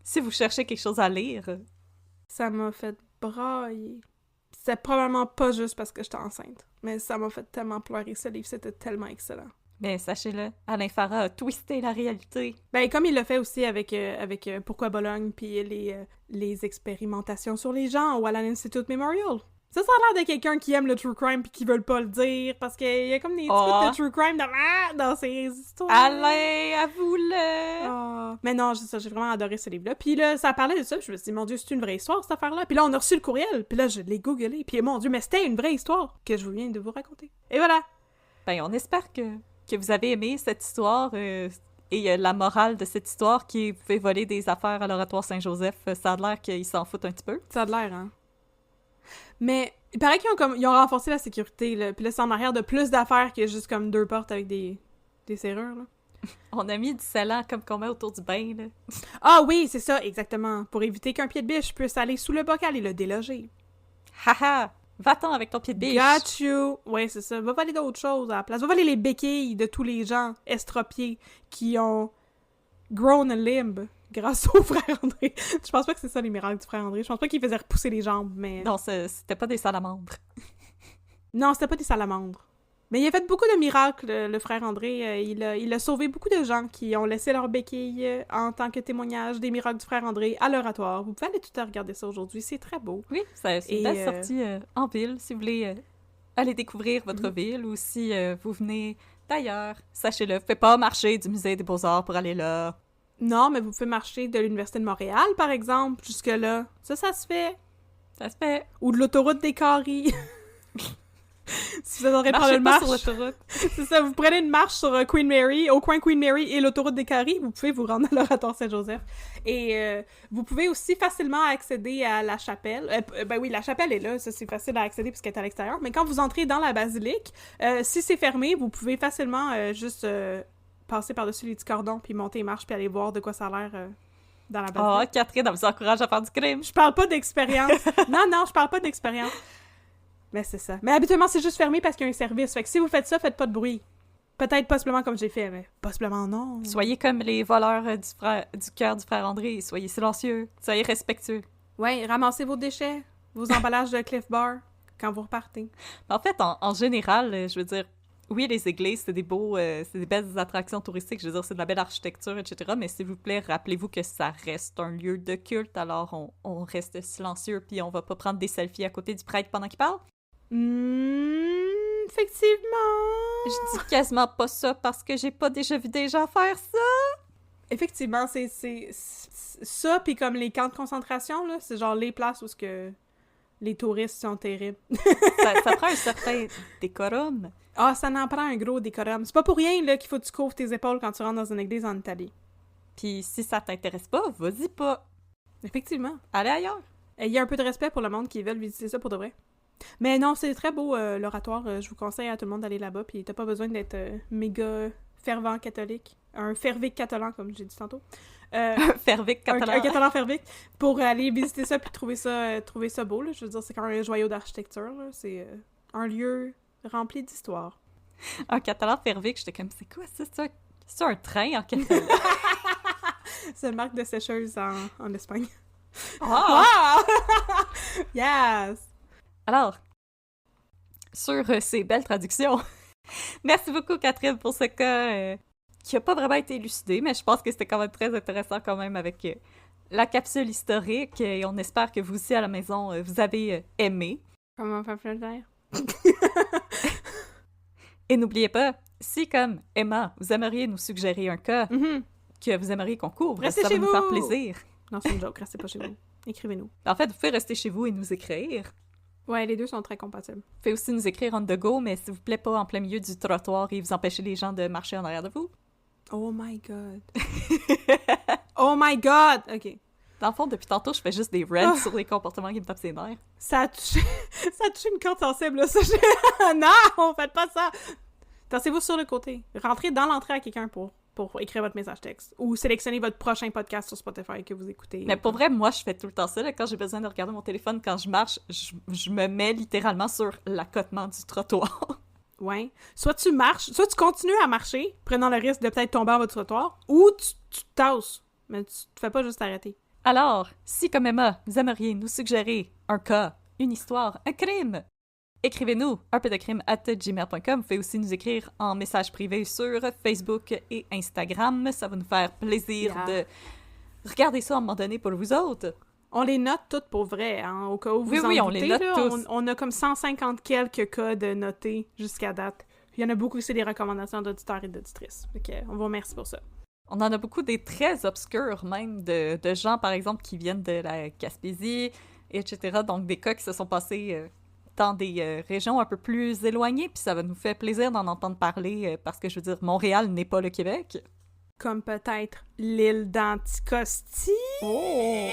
Si vous cherchez quelque chose à lire... Ça m'a fait brailler. C'était probablement pas juste parce que j'étais enceinte, mais ça m'a fait tellement pleurer. Ce livre, c'était tellement excellent. Mais sachez-le, Alain Farah a twisté la réalité. Ben, comme il l'a fait aussi avec Pourquoi Bologne, puis les expérimentations sur les gens ou à l'Institute Memorial. Ça a l'air de quelqu'un qui aime le true crime pis qui veut pas le dire, parce qu'il y a comme des petits bouts de true crime dans ces histoires. Allez, avoue-le! Oh. Mais non, j'ai vraiment adoré ce livre-là. Puis là, ça parlait de ça, puis je me suis dit, mon Dieu, c'est une vraie histoire, cette affaire-là. Puis là, on a reçu le courriel, puis là, je l'ai googlé, puis mon Dieu, mais c'était une vraie histoire que je viens de vous raconter. Et voilà! Ben, on espère que vous avez aimé cette histoire, et la morale de cette histoire qui est vous pouvez voler des affaires à l'Oratoire Saint-Joseph, ça a l'air qu'ils s'en foutent un petit peu. Ça a l'air, hein? Mais il paraît ils ont renforcé la sécurité, là. Puis là, c'est en arrière de plus d'affaires que juste comme 2 portes avec des serrures, là. On a mis du scellant comme qu'on met autour du bain, là. Ah oui, c'est ça, exactement. Pour éviter qu'un pied de biche puisse aller sous le bocal et le déloger. Haha! Va-t'en avec ton pied de biche! Got you! Ouais, c'est ça. Va voler d'autres choses à la place. Va voler les béquilles de tous les gens estropiés qui ont grown a limb grâce au frère André. Je pense pas que c'est ça les miracles du frère André. Je pense pas qu'il faisait repousser les jambes, mais... Non, c'était pas des salamandres. Non, c'était pas des salamandres. Mais il a fait beaucoup de miracles, le frère André. Il a sauvé beaucoup de gens qui ont laissé leurs béquilles en tant que témoignage des miracles du frère André à l'Oratoire. Vous pouvez aller tout à regarder ça aujourd'hui, c'est très beau. Oui, c'est une belle sortie en ville, si vous voulez aller découvrir votre ville, ou si vous venez d'ailleurs, sachez-le, vous pouvez pas marcher du Musée des Beaux-Arts pour aller là. Non, mais vous pouvez marcher de l'Université de Montréal, par exemple, jusque-là. Ça se fait. Ça se fait. Ou de l'autoroute des Caries. Si vous êtes en train de prendre une marche marche. sur l'autoroute. C'est ça, vous prenez une marche sur Queen Mary, au coin Queen Mary et l'autoroute des Caries, vous pouvez vous rendre à l'Oratoire Saint-Joseph. Et vous pouvez aussi facilement accéder à la chapelle. Ben oui, la chapelle est là, ça c'est facile à accéder puisqu'elle est à l'extérieur. Mais quand vous entrez dans la basilique, si c'est fermé, vous pouvez facilement juste passer par-dessus les petits cordons, puis monter les marches, puis aller voir de quoi ça a l'air dans la basilique. Oh, Catherine, elle vous encourage à faire du crime. Je parle pas d'expérience. Non, je parle pas d'expérience. Mais c'est ça. Mais habituellement, c'est juste fermé parce qu'il y a un service. Fait que si vous faites ça, faites pas de bruit. Peut-être possiblement comme j'ai fait, mais possiblement non. Soyez comme les voleurs du cœur du frère André. Soyez silencieux. Soyez respectueux. Ouais, ramassez vos déchets, vos emballages de Cliff Bar quand vous repartez. En fait, en général, je veux dire, oui, les églises, c'est des belles attractions touristiques. Je veux dire, c'est de la belle architecture, etc. Mais s'il vous plaît, rappelez-vous que ça reste un lieu de culte. Alors, on reste silencieux puis on va pas prendre des selfies à côté du prêtre pendant qu'il parle. Effectivement. Je dis quasiment pas ça parce que j'ai pas déjà vu des gens faire ça. Effectivement, c'est ça, puis comme les camps de concentration, là, c'est genre les places où les touristes sont terribles. ça prend un certain décorum. Ah, ça n'en prend un gros décorum. C'est pas pour rien là qu'il faut que tu couvres tes épaules quand tu rentres dans une église en Italie. Puis si ça t'intéresse pas, vas-y pas. Effectivement. Allez ailleurs. Il y a un peu de respect pour le monde qui veulent visiter ça pour de vrai. Mais non, c'est très beau, l'oratoire. Je vous conseille à tout le monde d'aller là-bas. Puis t'as pas besoin d'être méga fervent catholique. Un fervique catalan, comme j'ai dit tantôt. Fervique catalan. Un catalan fervique. Pour aller visiter ça puis trouver ça beau. Là. Je veux dire, c'est quand même un joyau d'architecture. Là. C'est un lieu rempli d'histoire. Un catalan fervique, j'étais comme, c'est quoi ça? C'est un train en catalan? C'est une marque de sécheuse en Espagne. Ah! Yes! Alors, sur ces belles traductions, merci beaucoup Catherine pour ce cas qui n'a pas vraiment été élucidé, mais je pense que c'était quand même très intéressant quand même avec la capsule historique et on espère que vous aussi à la maison, vous avez aimé. Comment faire plaisir? Et n'oubliez pas, si comme Emma, vous aimeriez nous suggérer un cas que vous aimeriez qu'on couvre, restez ça va chez nous vous! faire plaisir. Non, c'est une joke, restez pas chez vous. Écrivez-nous. En fait, vous pouvez rester chez vous et nous écrire. Ouais, les deux sont très compatibles. Vous pouvez aussi nous écrire on the go, mais s'il vous plaît, pas en plein milieu du trottoir et vous empêcher les gens de marcher en arrière de vous. Oh my god. Oh my god! OK. Dans le fond, depuis tantôt, je fais juste des rants sur les comportements qui me tapent ses nerfs. Ça a touché une corde sensible, là, ça. Non, faites pas ça! Tassez-vous sur le côté. Rentrez dans l'entrée à quelqu'un pour écrire votre message texte. Ou sélectionnez votre prochain podcast sur Spotify que vous écoutez. Mais pour vrai, moi, je fais tout le temps ça. Là, quand j'ai besoin de regarder mon téléphone, quand je marche, je me mets littéralement sur l'accotement du trottoir. Ouais. Soit tu marches, soit tu continues à marcher, prenant le risque de peut-être tomber en votre trottoir, ou tu te tasses. Mais tu te fais pas juste arrêter. Alors, si comme Emma, vous aimeriez nous suggérer un cas, une histoire, un crime, écrivez-nous unpeudecrime@gmail.com. Vous pouvez aussi nous écrire en message privé sur Facebook et Instagram. Ça va nous faire plaisir de regarder ça à un moment donné pour vous autres. On les note toutes pour vrai, hein, au cas où vous en Oui, on doutez, les note là, tous. on a comme 150 quelques codes notés jusqu'à date. Il y en a beaucoup, c'est des recommandations d'auditeurs et d'auditrices. Ok, on vous remercie pour ça. On en a beaucoup des très obscurs, même, de gens, par exemple, qui viennent de la Gaspésie, etc. Donc, des cas qui se sont passés dans des régions un peu plus éloignées, puis ça va nous faire plaisir d'en entendre parler, parce que, je veux dire, Montréal n'est pas le Québec. Comme peut-être l'île d'Anticosti. Oh!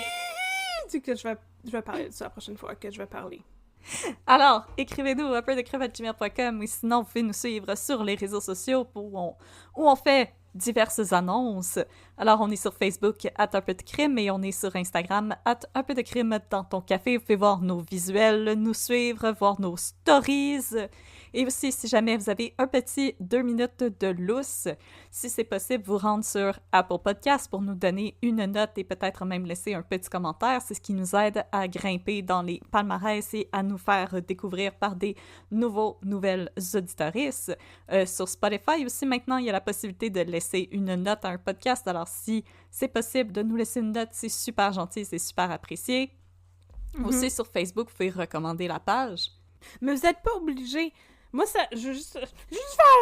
Que je vais parler de ça la prochaine fois que je vais parler. Alors, écrivez-nous unpeudecrème@gmail.com ou sinon, vous pouvez nous suivre sur les réseaux sociaux où on fait diverses annonces. Alors, on est sur Facebook @unpeudecrime et on est sur Instagram @unpeudecrime dans ton café. Vous pouvez voir nos visuels, nous suivre, voir nos stories. Et aussi, si jamais vous avez un petit 2 minutes de lousse, si c'est possible, vous rendre sur Apple Podcasts pour nous donner une note et peut-être même laisser un petit commentaire. C'est ce qui nous aide à grimper dans les palmarès et à nous faire découvrir par des nouvelles auditoristes. Sur Spotify aussi, maintenant, il y a la possibilité de laisser une note à un podcast. Alors, si c'est possible de nous laisser une note, c'est super gentil, c'est super apprécié. Aussi, sur Facebook, vous pouvez recommander la page. Mais vous n'êtes pas obligés. Moi, ça, je veux juste faire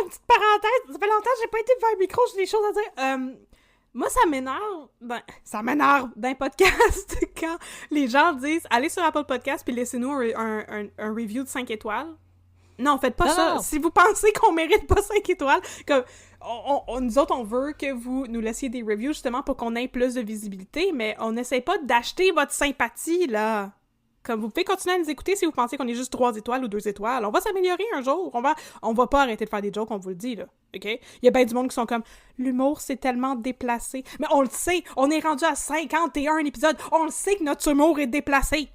une petite parenthèse. Ça fait longtemps que j'ai pas été devant un micro, j'ai des choses à dire. Moi, ça m'énerve d'un podcast quand les gens disent « Allez sur Apple Podcast puis laissez-nous un review de 5 étoiles. » Non, faites pas ça. Non. Si vous pensez qu'on mérite pas 5 étoiles, comme nous autres, on veut que vous nous laissiez des reviews justement pour qu'on ait plus de visibilité, mais on n'essaie pas d'acheter votre sympathie, là. Comme vous pouvez continuer à nous écouter si vous pensez qu'on est juste 3 étoiles ou 2 étoiles. On va s'améliorer un jour. On va pas arrêter de faire des jokes, on vous le dit, là. OK? Il y a bien du monde qui sont comme « L'humour, c'est tellement déplacé. » Mais on le sait! On est rendu à 51 épisodes. On le sait que notre humour est déplacé.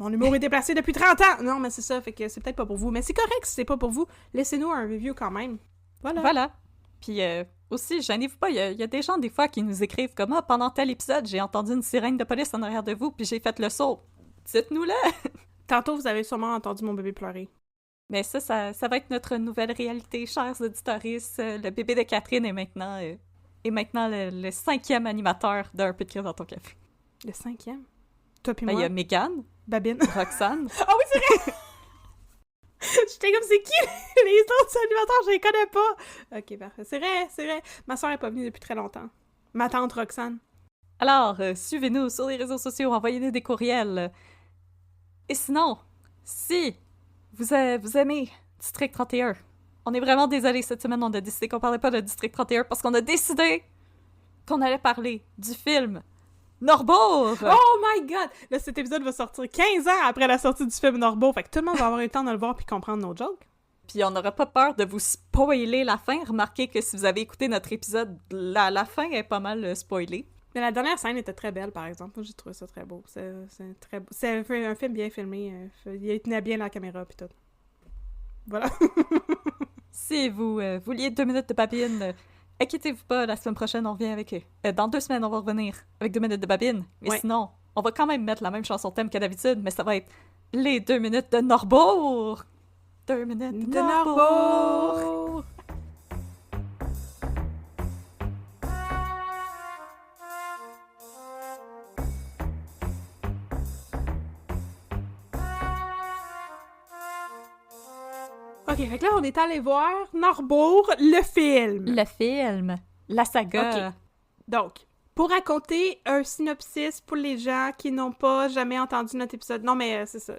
Mon humour est déplacé depuis 30 ans! Non, mais c'est ça, fait que c'est peut-être pas pour vous. Mais c'est correct si c'est pas pour vous. Laissez-nous un review quand même. Voilà. Puis aussi, gênez-vous pas, il y a des gens des fois qui nous écrivent comme « Ah, pendant tel épisode, j'ai entendu une sirène de police en arrière de vous, puis j'ai fait le saut. » Dites-nous-le! Tantôt, vous avez sûrement entendu mon bébé pleurer. Mais ça va être notre nouvelle réalité, chers auditoristes. Le bébé de Catherine est maintenant le 5e animateur d'un peu de crime dans ton café. Le 5e? Toi pis Ben, moi? il y a Mégane, Babine. Roxane. Ah oui, c'est vrai! J'étais comme, c'est qui les autres animateurs? Je les connais pas! Ok, parfait. C'est vrai. Ma soeur est pas venue depuis très longtemps. Ma tante Roxane. Alors, suivez-nous sur les réseaux sociaux, envoyez-nous des courriels. Et sinon, si vous aimez District 31, on est vraiment désolé, cette semaine, on a décidé qu'on parlait pas de District 31 parce qu'on a décidé qu'on allait parler du film Norbourg! Oh my god! Là, cet épisode va sortir 15 ans après la sortie du film Norbourg, fait que tout le monde va avoir eu le temps de le voir puis comprendre nos jokes. Puis on n'aura pas peur de vous spoiler la fin. Remarquez que si vous avez écouté notre épisode, la fin est pas mal spoilée. Mais la dernière scène était très belle, par exemple. Moi, j'ai trouvé ça très beau. C'est un film bien filmé. Il tenait bien la caméra puis tout. Voilà. Si vous vouliez 2 minutes de babine, inquiétez-vous pas, la semaine prochaine, on revient avec eux. Dans 2 semaines, on va revenir avec 2 minutes de babine. Mais ouais. Sinon, on va quand même mettre la même chanson thème qu'à d'habitude, mais ça va être les 2 minutes de Norbourg! 2 minutes de Norbourg! Ok, fait que là, on est allé voir Norbourg, le film. Le film. La saga. Ok. Donc, pour raconter un synopsis pour les gens qui n'ont pas jamais entendu notre épisode. Non, mais c'est ça.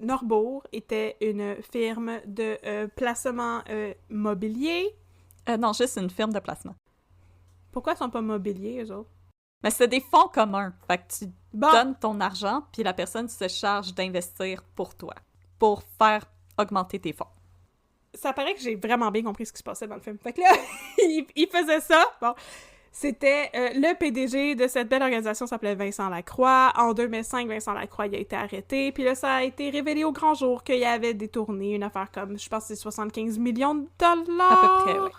Norbourg était une firme de placement mobilier. Non, juste une firme de placement. Pourquoi ils sont pas mobiliers, eux autres? Mais c'est des fonds communs. Fait que tu Bon. donnes ton argent, puis la personne se charge d'investir pour toi, pour faire augmenter tes fonds. Ça paraît que j'ai vraiment bien compris ce qui se passait dans le film. Fait que là, il faisait ça. Bon, c'était le PDG de cette belle organisation s'appelait Vincent Lacroix. En 2005, Vincent Lacroix il a été arrêté. Puis là, ça a été révélé au grand jour qu'il avait détourné une affaire comme, je pense que c'est 75 millions de dollars. À peu près, oui.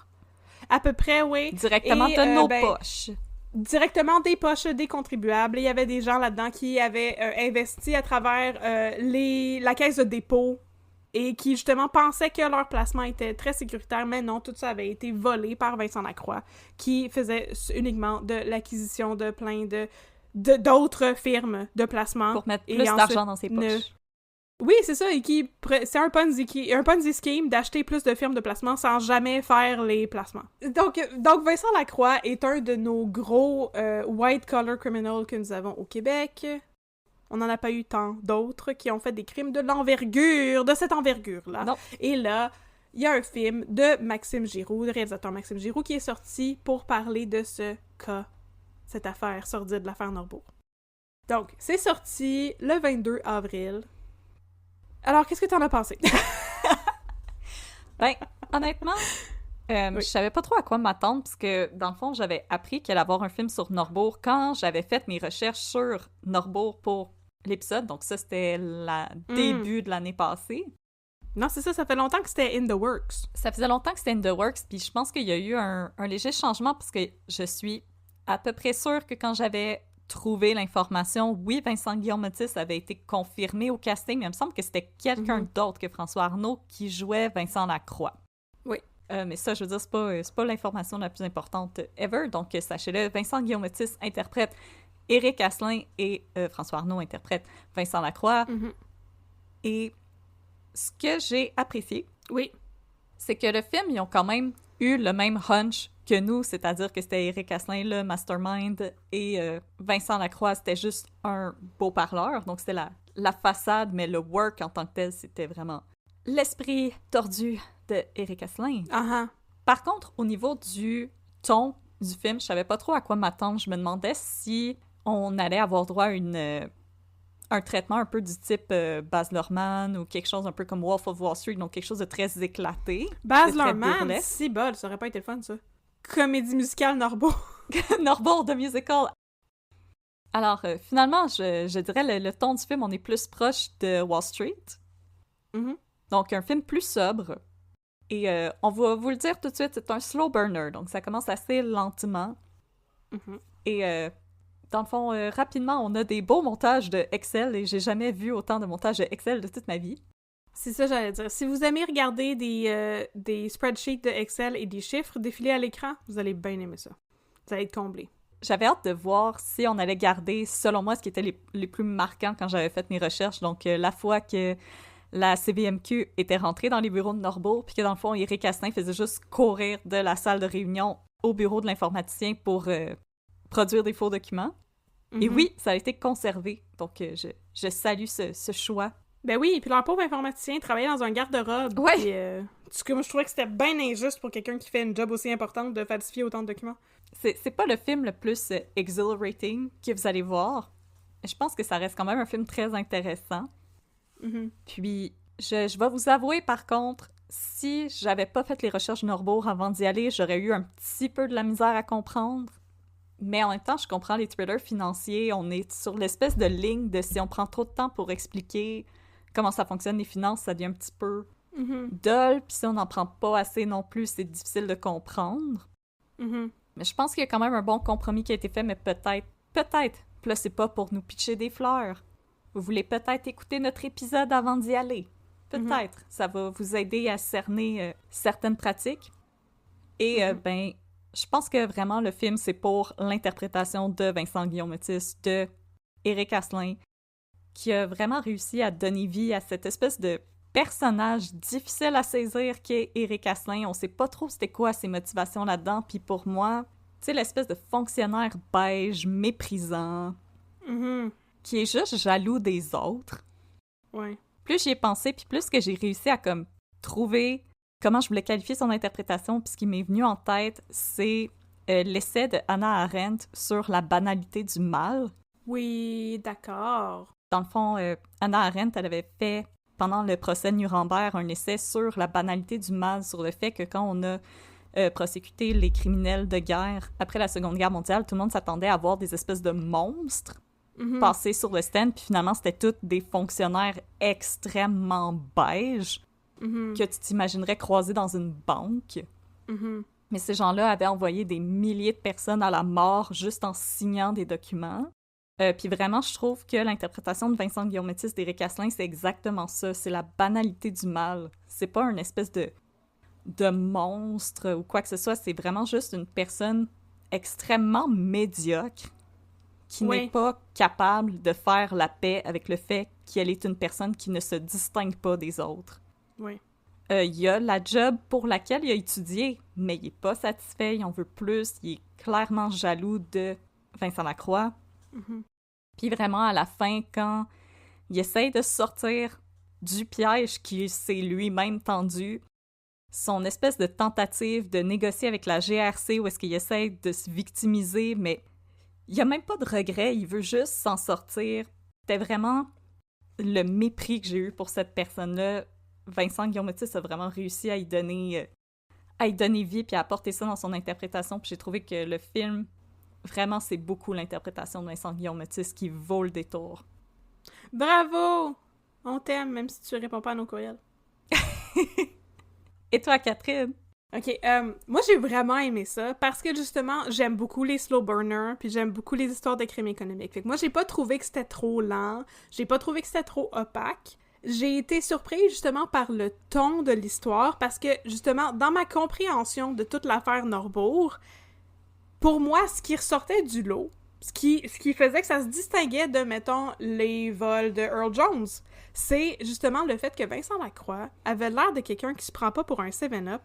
À peu près, oui. Directement de nos poches. Directement des poches des contribuables. Et il y avait des gens là-dedans qui avaient investi à travers la caisse de dépôt et qui, justement, pensaient que leur placement était très sécuritaire, mais non, tout ça avait été volé par Vincent Lacroix, qui faisait uniquement de l'acquisition de plein de d'autres firmes de placement. Pour mettre et plus ensuite d'argent dans ses ne- poches. Oui, c'est ça, et c'est un Ponzi scheme d'acheter plus de firmes de placement sans jamais faire les placements. Donc Vincent Lacroix est un de nos gros white-collar criminals que nous avons au Québec. On n'en a pas eu tant d'autres qui ont fait des crimes de cette envergure-là. Non. Et là, il y a un film de Maxime Giroux, le réalisateur Maxime Giroux, qui est sorti pour parler de ce cas, cette affaire sordide, l'affaire Norbourg. Donc, c'est sorti le 22 avril. Alors, qu'est-ce que t'en as pensé? Ben, honnêtement, Oui. je savais pas trop à quoi m'attendre, parce que, dans le fond, j'avais appris qu'il allait y avoir un film sur Norbourg quand j'avais fait mes recherches sur Norbourg pour l'épisode. Donc ça, c'était le début de l'année passée. Non, c'est ça, ça fait longtemps que c'était in the works. Ça faisait longtemps que c'était in the works, puis je pense qu'il y a eu un léger changement, parce que je suis à peu près sûre que quand j'avais trouvé l'information, oui, Vincent Guillaume-Otis avait été confirmé au casting, mais il me semble que c'était quelqu'un d'autre que François Arnault qui jouait Vincent Lacroix. Oui. Mais ça, je veux dire, c'est pas l'information la plus importante ever, donc sachez-le, Vincent Guillaume-Otis interprète Éric Asselin et François Arnault interprète Vincent Lacroix. Mm-hmm. Et ce que j'ai apprécié, Oui. c'est que le film, ils ont quand même eu le même hunch que nous, c'est-à-dire que c'était Éric Asselin, le mastermind, et Vincent Lacroix, c'était juste un beau parleur. Donc, c'était la façade, mais le work en tant que tel, c'était vraiment l'esprit tordu de Éric Asselin. Uh-huh. Par contre, au niveau du ton du film, je savais pas trop à quoi m'attendre. Je me demandais si on allait avoir droit à un traitement un peu du type Baz Luhrmann ou quelque chose un peu comme Wolf of Wall Street, donc quelque chose de très éclaté. Baz de très Luhrmann, burlesque. si bol, ça aurait pas été le fun, ça. Comédie musicale Norbourg. Norbourg de musical. Alors, finalement, je dirais le ton du film, on est plus proche de Wall Street. Mm-hmm. Donc, un film plus sobre. Et on va vous le dire tout de suite, c'est un slow burner, donc ça commence assez lentement. Mm-hmm. Et dans le fond, rapidement, on a des beaux montages de Excel, et j'ai jamais vu autant de montages de Excel de toute ma vie. C'est ça, j'allais dire. Si vous aimez regarder des spreadsheets de Excel et des chiffres défiler à l'écran, vous allez bien aimer ça. Vous allez être comblé. J'avais hâte de voir si on allait garder, selon moi, ce qui était les plus marquants quand j'avais fait mes recherches. Donc, la fois que la CVMQ était rentrée dans les bureaux de Norbourg, puis que dans le fond, Éric Asselin faisait juste courir de la salle de réunion au bureau de l'informaticien pour produire des faux documents. Mm-hmm. Et oui, ça a été conservé. Donc, je salue ce choix. Ben oui, puis leur pauvre informaticien travaillait dans un garde-robe. Ouais. Puis, en tout cas, moi, je trouvais que c'était bien injuste pour quelqu'un qui fait une job aussi importante de falsifier autant de documents. C'est pas le film le plus exhilarating que vous allez voir. Je pense que ça reste quand même un film très intéressant. Mm-hmm. Puis, je vais vous avouer, par contre, si j'avais pas fait les recherches Norbourg avant d'y aller, j'aurais eu un petit peu de la misère à comprendre. Mais en même temps, je comprends les thrillers financiers. On est sur l'espèce de ligne de si on prend trop de temps pour expliquer comment ça fonctionne les finances, ça devient un petit peu dull. Puis si on n'en prend pas assez non plus, c'est difficile de comprendre. Mm-hmm. Mais je pense qu'il y a quand même un bon compromis qui a été fait, mais peut-être, puis là, c'est pas pour nous pitcher des fleurs. Vous voulez peut-être écouter notre épisode avant d'y aller. Peut-être. Ça va vous aider à cerner certaines pratiques. Et, ben, je pense que vraiment, le film, c'est pour l'interprétation de Vincent Guillaume-Otis, de Éric Asselin, qui a vraiment réussi à donner vie à cette espèce de personnage difficile à saisir qu'est Éric Asselin. On sait pas trop c'était quoi ses motivations là-dedans, puis pour moi, tu sais, l'espèce de fonctionnaire beige, méprisant, qui est juste jaloux des autres. Ouais. Plus j'y ai pensé, puis plus que j'ai réussi à comme trouver comment je voulais qualifier son interprétation, puis ce qui m'est venu en tête, c'est l'essai de Hannah Arendt sur la banalité du mal. Oui, d'accord. Dans le fond, Hannah Arendt, elle avait fait, pendant le procès de Nuremberg, un essai sur la banalité du mal, sur le fait que quand on a prosécuté les criminels de guerre après la Seconde Guerre mondiale, tout le monde s'attendait à voir des espèces de monstres passer sur le stand, puis finalement, c'était tous des fonctionnaires extrêmement beiges que tu t'imaginerais croiser dans une banque. Mais ces gens-là avaient envoyé des milliers de personnes à la mort juste en signant des documents. Puis vraiment, je trouve que l'interprétation de Vincent Guillaume-Otis d'Éric Asselin, c'est exactement ça. C'est la banalité du mal. C'est pas une espèce de monstre ou quoi que ce soit. C'est vraiment juste une personne extrêmement médiocre qui n'est pas capable de faire la paix avec le fait qu'elle est une personne qui ne se distingue pas des autres. Oui. Il y a la job pour laquelle il a étudié, mais il est pas satisfait, il en veut plus, il est clairement jaloux de Vincent Lacroix. Mm-hmm. Puis vraiment, à la fin, quand il essaye de sortir du piège qu'il s'est lui-même tendu, son espèce de tentative de négocier avec la GRC où est-ce qu'il essaye de se victimiser, mais il y a même pas de regret, il veut juste s'en sortir. C'était vraiment le mépris que j'ai eu pour cette personne-là. Vincent Guillaume-Métis a vraiment réussi à y donner vie puis à apporter ça dans son interprétation. Puis j'ai trouvé que le film, vraiment, c'est beaucoup l'interprétation de Vincent Guillaume-Métis qui vaut le détour. Bravo! On t'aime, même si tu réponds pas à nos courriels. Et toi, Catherine? OK, moi, j'ai vraiment aimé ça parce que, justement, j'aime beaucoup les slow burners puis j'aime beaucoup les histoires de crimes économiques. Fait que moi, j'ai pas trouvé que c'était trop lent, j'ai pas trouvé que c'était trop opaque. J'ai été surprise, justement, par le ton de l'histoire parce que, justement, dans ma compréhension de toute l'affaire Norbourg, pour moi, ce qui ressortait du lot, ce qui faisait que ça se distinguait de, mettons, les vols de Earl Jones, c'est justement le fait que Vincent Lacroix avait l'air de quelqu'un qui se prend pas pour un 7-Up,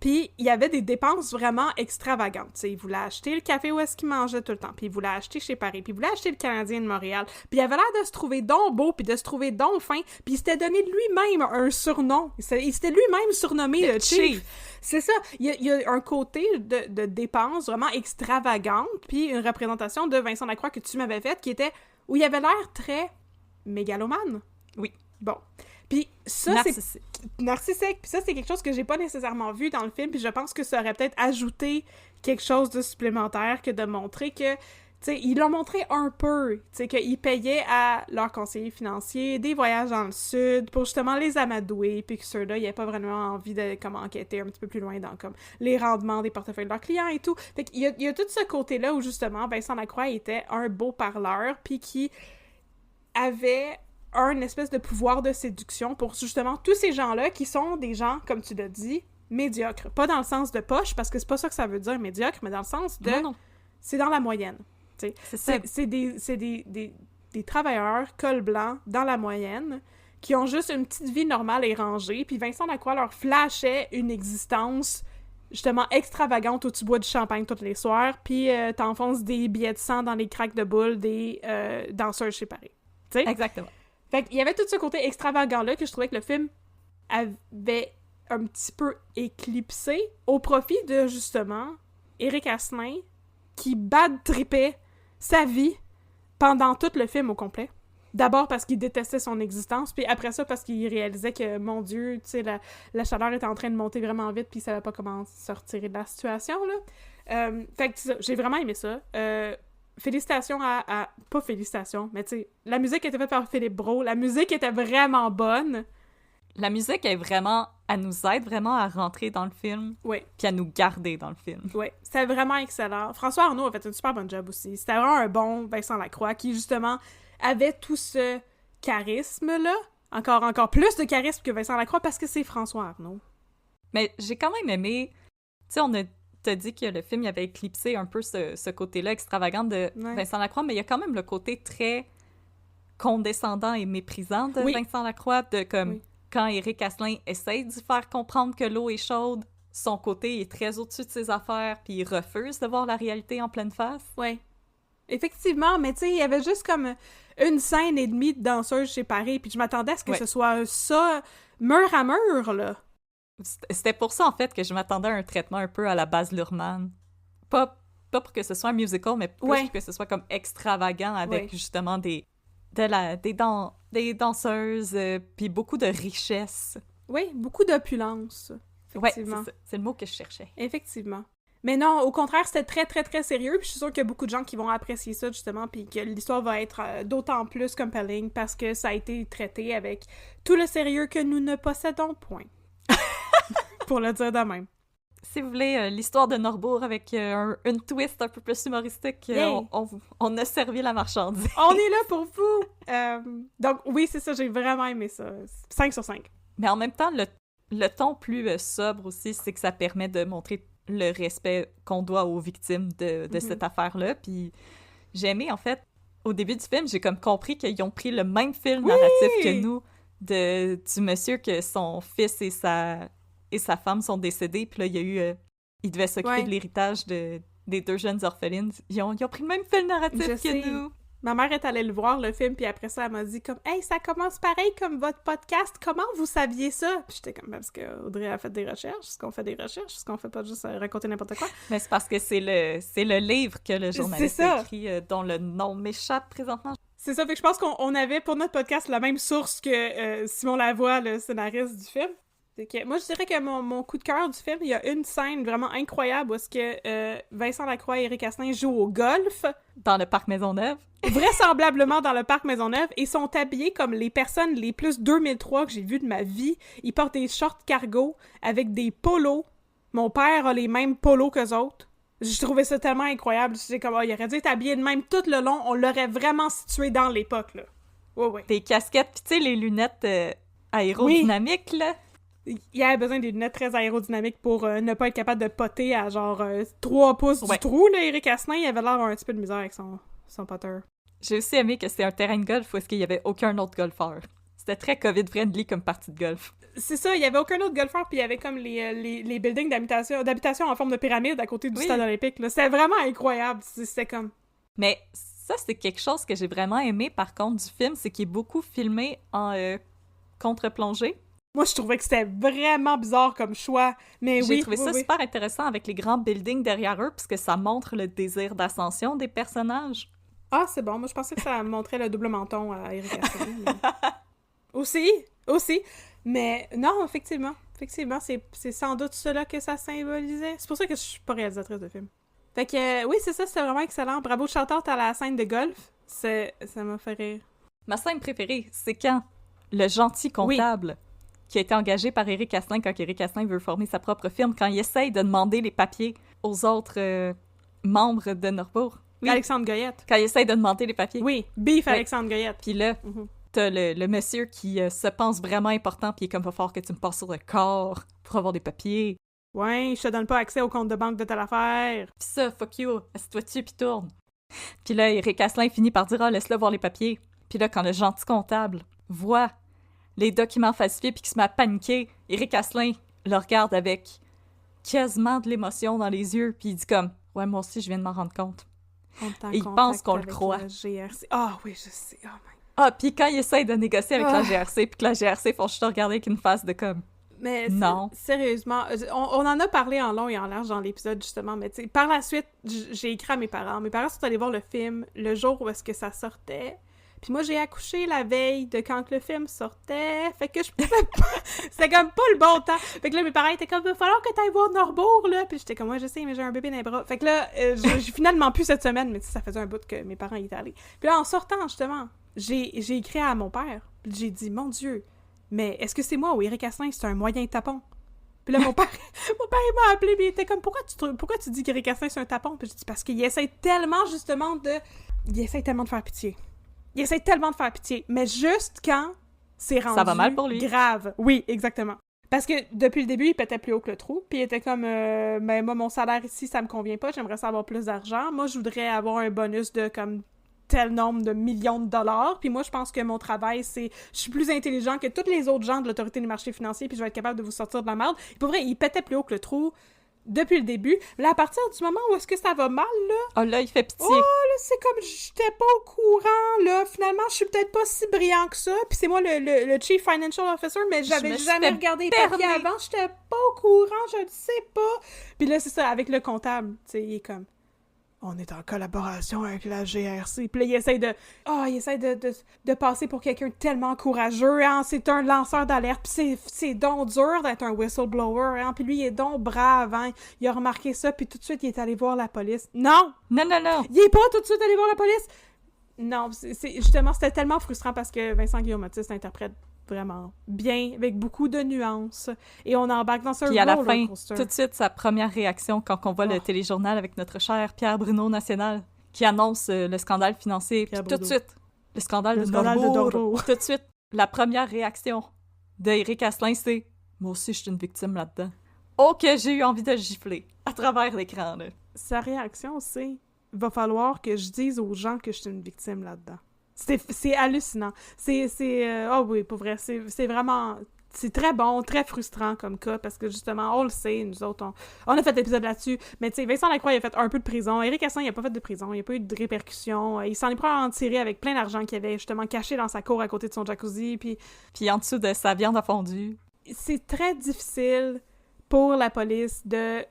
puis il y avait des dépenses vraiment extravagantes. T'sais, il voulait acheter le café où est-ce qu'il mangeait tout le temps, puis il voulait acheter chez Paris, puis il voulait acheter le Canadien de Montréal, puis il avait l'air de se trouver donc beau, puis de se trouver donc fin, puis il s'était donné lui-même un surnom. Il s'était lui-même surnommé le Chief. C'est ça. Il y a un côté de dépenses vraiment extravagante, puis une représentation de Vincent Lacroix que tu m'avais faite, qui était où il avait l'air très mégalomane. Oui. Bon. Puis ça, narcissique. Narcissique. Puis ça, c'est quelque chose que j'ai pas nécessairement vu dans le film, puis je pense que ça aurait peut-être ajouté quelque chose de supplémentaire que de montrer que, tu sais, ils l'ont montré un peu, tu sais, qu'ils payaient à leurs conseillers financiers des voyages dans le sud pour justement les amadouer, puis que ceux-là, ils n'avaient pas vraiment envie de, comme, enquêter un petit peu plus loin dans, comme, les rendements des portefeuilles de leurs clients et tout. Fait qu'il y a tout ce côté-là où, justement, Vincent Lacroix était un beau parleur, puis qui avait un espèce de pouvoir de séduction pour justement tous ces gens-là qui sont des gens, comme tu l'as dit, médiocres. Pas dans le sens de poche, parce que c'est pas ça que ça veut dire médiocre, mais dans le sens de... Non. C'est dans la moyenne. T'sais. C'est des travailleurs col blanc dans la moyenne qui ont juste une petite vie normale et rangée, puis Vincent Lacroix leur flashait une existence justement extravagante où tu bois du champagne tous les soirs, puis t'enfonces des billets de sang dans les craques de boules des danseurs chez Paris. T'sais? Exactement. Fait qu'il y avait tout ce côté extravagant-là que je trouvais que le film avait un petit peu éclipsé au profit de, justement, Éric Asselin qui bad-trippait sa vie pendant tout le film au complet. D'abord parce qu'il détestait son existence, puis après ça parce qu'il réalisait que, mon Dieu, tu sais, la chaleur était en train de monter vraiment vite, puis il savait pas comment se retirer de la situation, là. Fait que j'ai vraiment aimé ça. Félicitations à... Pas félicitations, mais tu sais, la musique était faite par Philippe Brault. La musique était vraiment bonne. La musique est vraiment... Elle nous aide vraiment à rentrer dans le film. Oui. Puis à nous garder dans le film. Oui, c'était vraiment excellent. François Arnault a fait un super bon job aussi. C'était vraiment un bon Vincent Lacroix qui, justement, avait tout ce charisme-là. Encore plus de charisme que Vincent Lacroix parce que c'est François Arnault. Mais j'ai quand même aimé... Tu sais, on a... T'as dit que le film il avait éclipsé un peu ce côté-là extravagant de Vincent Lacroix, mais il y a quand même le côté très condescendant et méprisant de Vincent Lacroix, de comme quand Éric Asselin essaye d'y faire comprendre que l'eau est chaude, son côté est très au-dessus de ses affaires, puis il refuse de voir la réalité en pleine face. Oui. Effectivement, mais tu sais, il y avait juste comme une scène et demie de danseuse chez Paris, puis je m'attendais à ce que ce soit ça, mur à mur, là. C'était pour ça, en fait, que je m'attendais à un traitement un peu à la Baz Luhrmann. Pas pour que ce soit un musical, mais plus pour que ce soit comme extravagant avec justement des danseuses, puis beaucoup de richesse. Oui, beaucoup d'opulence. Oui, c'est le mot que je cherchais. Effectivement. Mais non, au contraire, c'était très, très, très sérieux, puis je suis sûre qu'il y a beaucoup de gens qui vont apprécier ça, justement, puis que l'histoire va être d'autant plus compelling parce que ça a été traité avec tout le sérieux que nous ne possédons point. Pour le dire de même. Si vous voulez l'histoire de Norbourg avec une twist un peu plus humoristique, on a servi la marchandise. On est là pour vous! Donc oui, c'est ça, j'ai vraiment aimé ça. 5 sur 5. Mais en même temps, le ton plus sobre aussi, c'est que ça permet de montrer le respect qu'on doit aux victimes de cette affaire-là. Puis J'ai aimé, en fait, au début du film, j'ai comme compris qu'ils ont pris le même fil narratif que nous du monsieur que son fils et sa femme sont décédés, puis là, il y a eu... il devait s'occuper de l'héritage des deux jeunes orphelines. Ils ont pris le même fil narratif que nous. Ma mère est allée le voir, le film, puis après ça, elle m'a dit comme « Hey, ça commence pareil comme votre podcast, comment vous saviez ça? » Puis j'étais comme « Parce que Audrey a fait des recherches, est-ce qu'on fait des recherches? Est-ce qu'on fait pas juste raconter n'importe quoi? » Mais c'est parce que c'est le livre que le journaliste a écrit, dont le nom m'échappe présentement. C'est ça, fait que je pense qu'on avait pour notre podcast la même source que Simon Lavoie, le scénariste du film. Moi, je dirais que mon coup de cœur du film, il y a une scène vraiment incroyable où est-ce que Vincent Lacroix et Éric Asselin jouent au golf. Dans le parc Maisonneuve. Vraisemblablement dans le parc Maisonneuve, et sont habillés comme les personnes les plus 2003 que j'ai vues de ma vie. Ils portent des shorts cargo avec des polos. Mon père a les mêmes polos qu'eux autres. Je trouvais ça tellement incroyable. Je disais comme, il aurait dû être habillé de même tout le long. On l'aurait vraiment situé dans l'époque, là. Ouais. Des casquettes, pis tu sais, les lunettes aérodynamiques, là. Il avait besoin des lunettes très aérodynamiques pour ne pas être capable de poter à genre 3 pouces du trou, là. Éric Asselin, il avait l'air d'avoir un petit peu de misère avec son potter. J'ai aussi aimé que c'était un terrain de golf où est-ce qu'il y avait aucun autre golfeur. C'était très COVID-friendly comme partie de golf. C'est ça, il y avait aucun autre golfeur, puis il y avait comme les buildings d'habitation en forme de pyramide à côté du stade olympique, là. C'était vraiment incroyable. C'était comme... Mais ça, c'est quelque chose que j'ai vraiment aimé, par contre, du film, c'est qu'il est beaucoup filmé en contre-plongée. Moi, je trouvais que c'était vraiment bizarre comme choix, mais J'ai trouvé ça super intéressant avec les grands buildings derrière eux, puisque ça montre le désir d'ascension des personnages. Ah, c'est bon. Moi, je pensais que ça montrait le double menton à Éric Asselin. Mais... Aussi. Mais non, effectivement, c'est sans doute cela que ça symbolisait. C'est pour ça que je suis pas réalisatrice de film. Fait que, oui, c'est ça, c'était vraiment excellent. Bravo, shout-out à la scène de golf. Ça m'a fait rire. Ma scène préférée, c'est quand le gentil comptable... qui a été engagé par Éric Asselin quand Éric Asselin veut former sa propre firme, quand il essaye de demander les papiers aux autres membres de Norbourg. Oui. Alexandre Goyette. Quand il essaye de demander les papiers. Oui, beef Alexandre Goyette. Puis là, t'as le monsieur qui se pense vraiment important, puis il est comme, va falloir que tu me passes sur le corps pour avoir des papiers. Ouais, je te donne pas accès au compte de banque de telle affaire. Puis ça, fuck you, assieds-toi dessus, puis tourne. Puis là, Éric Asselin finit par dire, laisse-le voir les papiers. Puis là, quand le gentil comptable voit les documents falsifiés puis qui se met à paniquer, Éric Asselin le regarde avec quasiment de l'émotion dans les yeux, puis il dit comme « Ouais, moi aussi, je viens de m'en rendre compte. » Et il pense qu'on le croit. Ah oui, je sais. Oh my... Ah, puis quand il essaye de négocier avec la GRC, puis que la GRC font juste regarder avec une face de comme Mais non. Sérieusement, on en a parlé en long et en large dans l'épisode, justement, mais tu sais, par la suite, j'ai écrit à mes parents. Mes parents sont allés voir le film le jour où est-ce que ça sortait. Puis moi, j'ai accouché la veille de quand le film sortait. Fait que je pouvais pas... C'était comme pas le bon temps. Fait que là, mes parents étaient comme, il va falloir que t'ailles voir Norbourg, là. Puis j'étais comme, ouais, je sais, mais j'ai un bébé dans les bras. Fait que là, j'ai finalement pu cette semaine, mais ça faisait un bout que mes parents y étaient allés. Puis là, en sortant, justement, j'ai écrit à mon père. Puis j'ai dit, mon Dieu, mais est-ce que c'est moi ou Éric Asselin, c'est un moyen tapon? Puis là, mon père, il m'a appelé, puis il était comme, pourquoi tu dis qu'Éric Asselin, c'est un tapon? Puis j'ai dit, parce qu'il essaie tellement, justement, Il essaie tellement de faire pitié. Il essaie tellement de faire pitié, mais juste quand c'est rendu ça va mal pour lui. Grave. Oui, exactement. Parce que depuis le début, il pétait plus haut que le trou, puis il était comme ben moi, mon salaire ici, ça me convient pas, j'aimerais ça avoir plus d'argent. Moi, je voudrais avoir un bonus de comme tel nombre de millions de dollars, puis moi, je pense que mon travail, c'est... Je suis plus intelligent que tous les autres gens de l'Autorité des marchés financiers, puis je vais être capable de vous sortir de la merde. Et pour vrai, il pétait plus haut que le trou depuis le début. Mais là, à partir du moment où est-ce que ça va mal, là... Oh là, il fait pitié. Oh, là, c'est comme j'étais pas au courant, là. Finalement, je suis peut-être pas si brillant que ça. Puis c'est moi le Chief Financial Officer, mais j'avais jamais regardé les papiers avant. J'étais pas au courant, je le sais pas. Puis là, c'est ça, avec le comptable, tu sais, il est comme... On est en collaboration avec la GRC. Puis là, il essaie de passer pour quelqu'un de tellement courageux. Hein? C'est un lanceur d'alerte. Puis c'est donc dur d'être un whistleblower. Hein? Puis lui, il est donc brave. Hein? Il a remarqué ça. Puis tout de suite, il est allé voir la police. Non! Non! Il est pas tout de suite allé voir la police! Non, justement, c'était tellement frustrant parce que Vincent Guillaume-Otis interprète vraiment bien, avec beaucoup de nuances. Et on embarque dans ce Puis à la fin, tout de suite, sa première réaction quand on voit le téléjournal avec notre cher Pierre Bruno National qui annonce le scandale financier. Puis tout de suite, le scandale de Norbourg. Tout de suite, la première réaction d'Éric Asselin, c'est « Moi aussi, je suis une victime là-dedans. » Oh, que j'ai eu envie de gifler à travers l'écran, là. Sa réaction, c'est « va falloir que je dise aux gens que je suis une victime là-dedans. C'est hallucinant. Oh oui, pour vrai, c'est vraiment... C'est très bon, très frustrant comme cas, parce que justement, on le sait, nous autres, on a fait l'épisode là-dessus, mais tu sais, Vincent Lacroix, il a fait un peu de prison, Éric Asselin, il a pas fait de prison, il n'y a pas eu de répercussions, il s'en est probablement tiré avec plein d'argent qu'il avait justement caché dans sa cour à côté de son jacuzzi, puis en dessous de sa viande à fondue. C'est très difficile pour la police de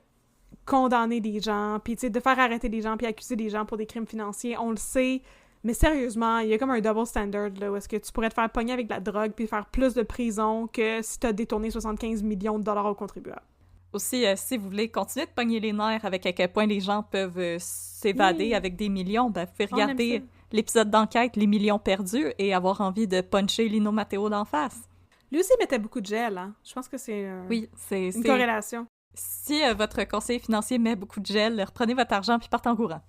condamner des gens, puis tu sais, de faire arrêter des gens, puis accuser des gens pour des crimes financiers, on le sait. Mais sérieusement, il y a comme un double standard, là, où est-ce que tu pourrais te faire pogner avec de la drogue puis faire plus de prison que si t'as détourné 75 millions de dollars aux contribuables. Aussi, si vous voulez continuer de pogner les nerfs avec à quel point les gens peuvent s'évader avec des millions, ben, vous pouvez regarder l'épisode d'enquête « Les millions perdus » et avoir envie de puncher Lino Matteo d'en face. Lui aussi mettait beaucoup de gel, hein? Je pense que c'est une corrélation. Si votre conseiller financier met beaucoup de gel, reprenez votre argent puis partez en courant.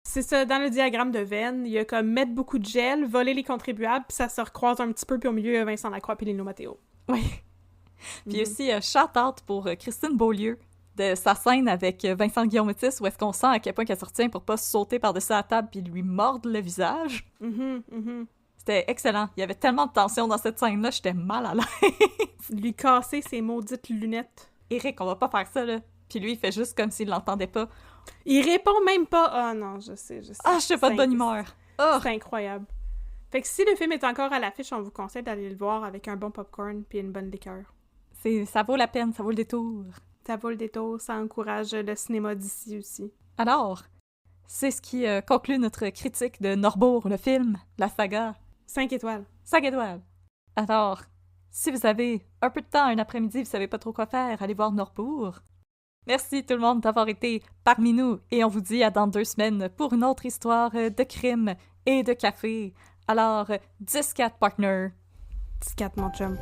C'est ça, dans le diagramme de Venn, il y a comme mettre beaucoup de gel, voler les contribuables, puis ça se recroise un petit peu, puis au milieu, il y a Vincent Lacroix puis Lino Matteo. Oui. Puis aussi, shout-out pour Christine Beaulieu, de sa scène avec Vincent Guillaume-Métis, où est-ce qu'on sent à quel point qu'elle se retient pour pas sauter par-dessus la table puis lui mordre le visage. C'était excellent. Il y avait tellement de tension dans cette scène-là, j'étais mal à l'aise. Lui casser ses maudites lunettes. Éric, on va pas faire ça, là. Puis lui, il fait juste comme s'il l'entendait pas. Il répond même pas. Ah non, je sais. Ah, je suis pas de bonne humeur. Oh. C'est incroyable. Fait que si le film est encore à l'affiche, on vous conseille d'aller le voir avec un bon popcorn puis une bonne liqueur. Ça vaut la peine, ça vaut le détour. Ça vaut le détour, ça encourage le cinéma d'ici aussi. Alors, c'est ce qui conclut notre critique de Norbourg, le film, la saga. 5 étoiles. 5 étoiles. Alors, si vous avez un peu de temps, un après-midi, vous savez pas trop quoi faire, allez voir Norbourg. Merci tout le monde d'avoir été parmi nous et on vous dit à dans 2 semaines pour une autre histoire de crime et de café. Alors, 10-4 partner. 10-4 mon chum.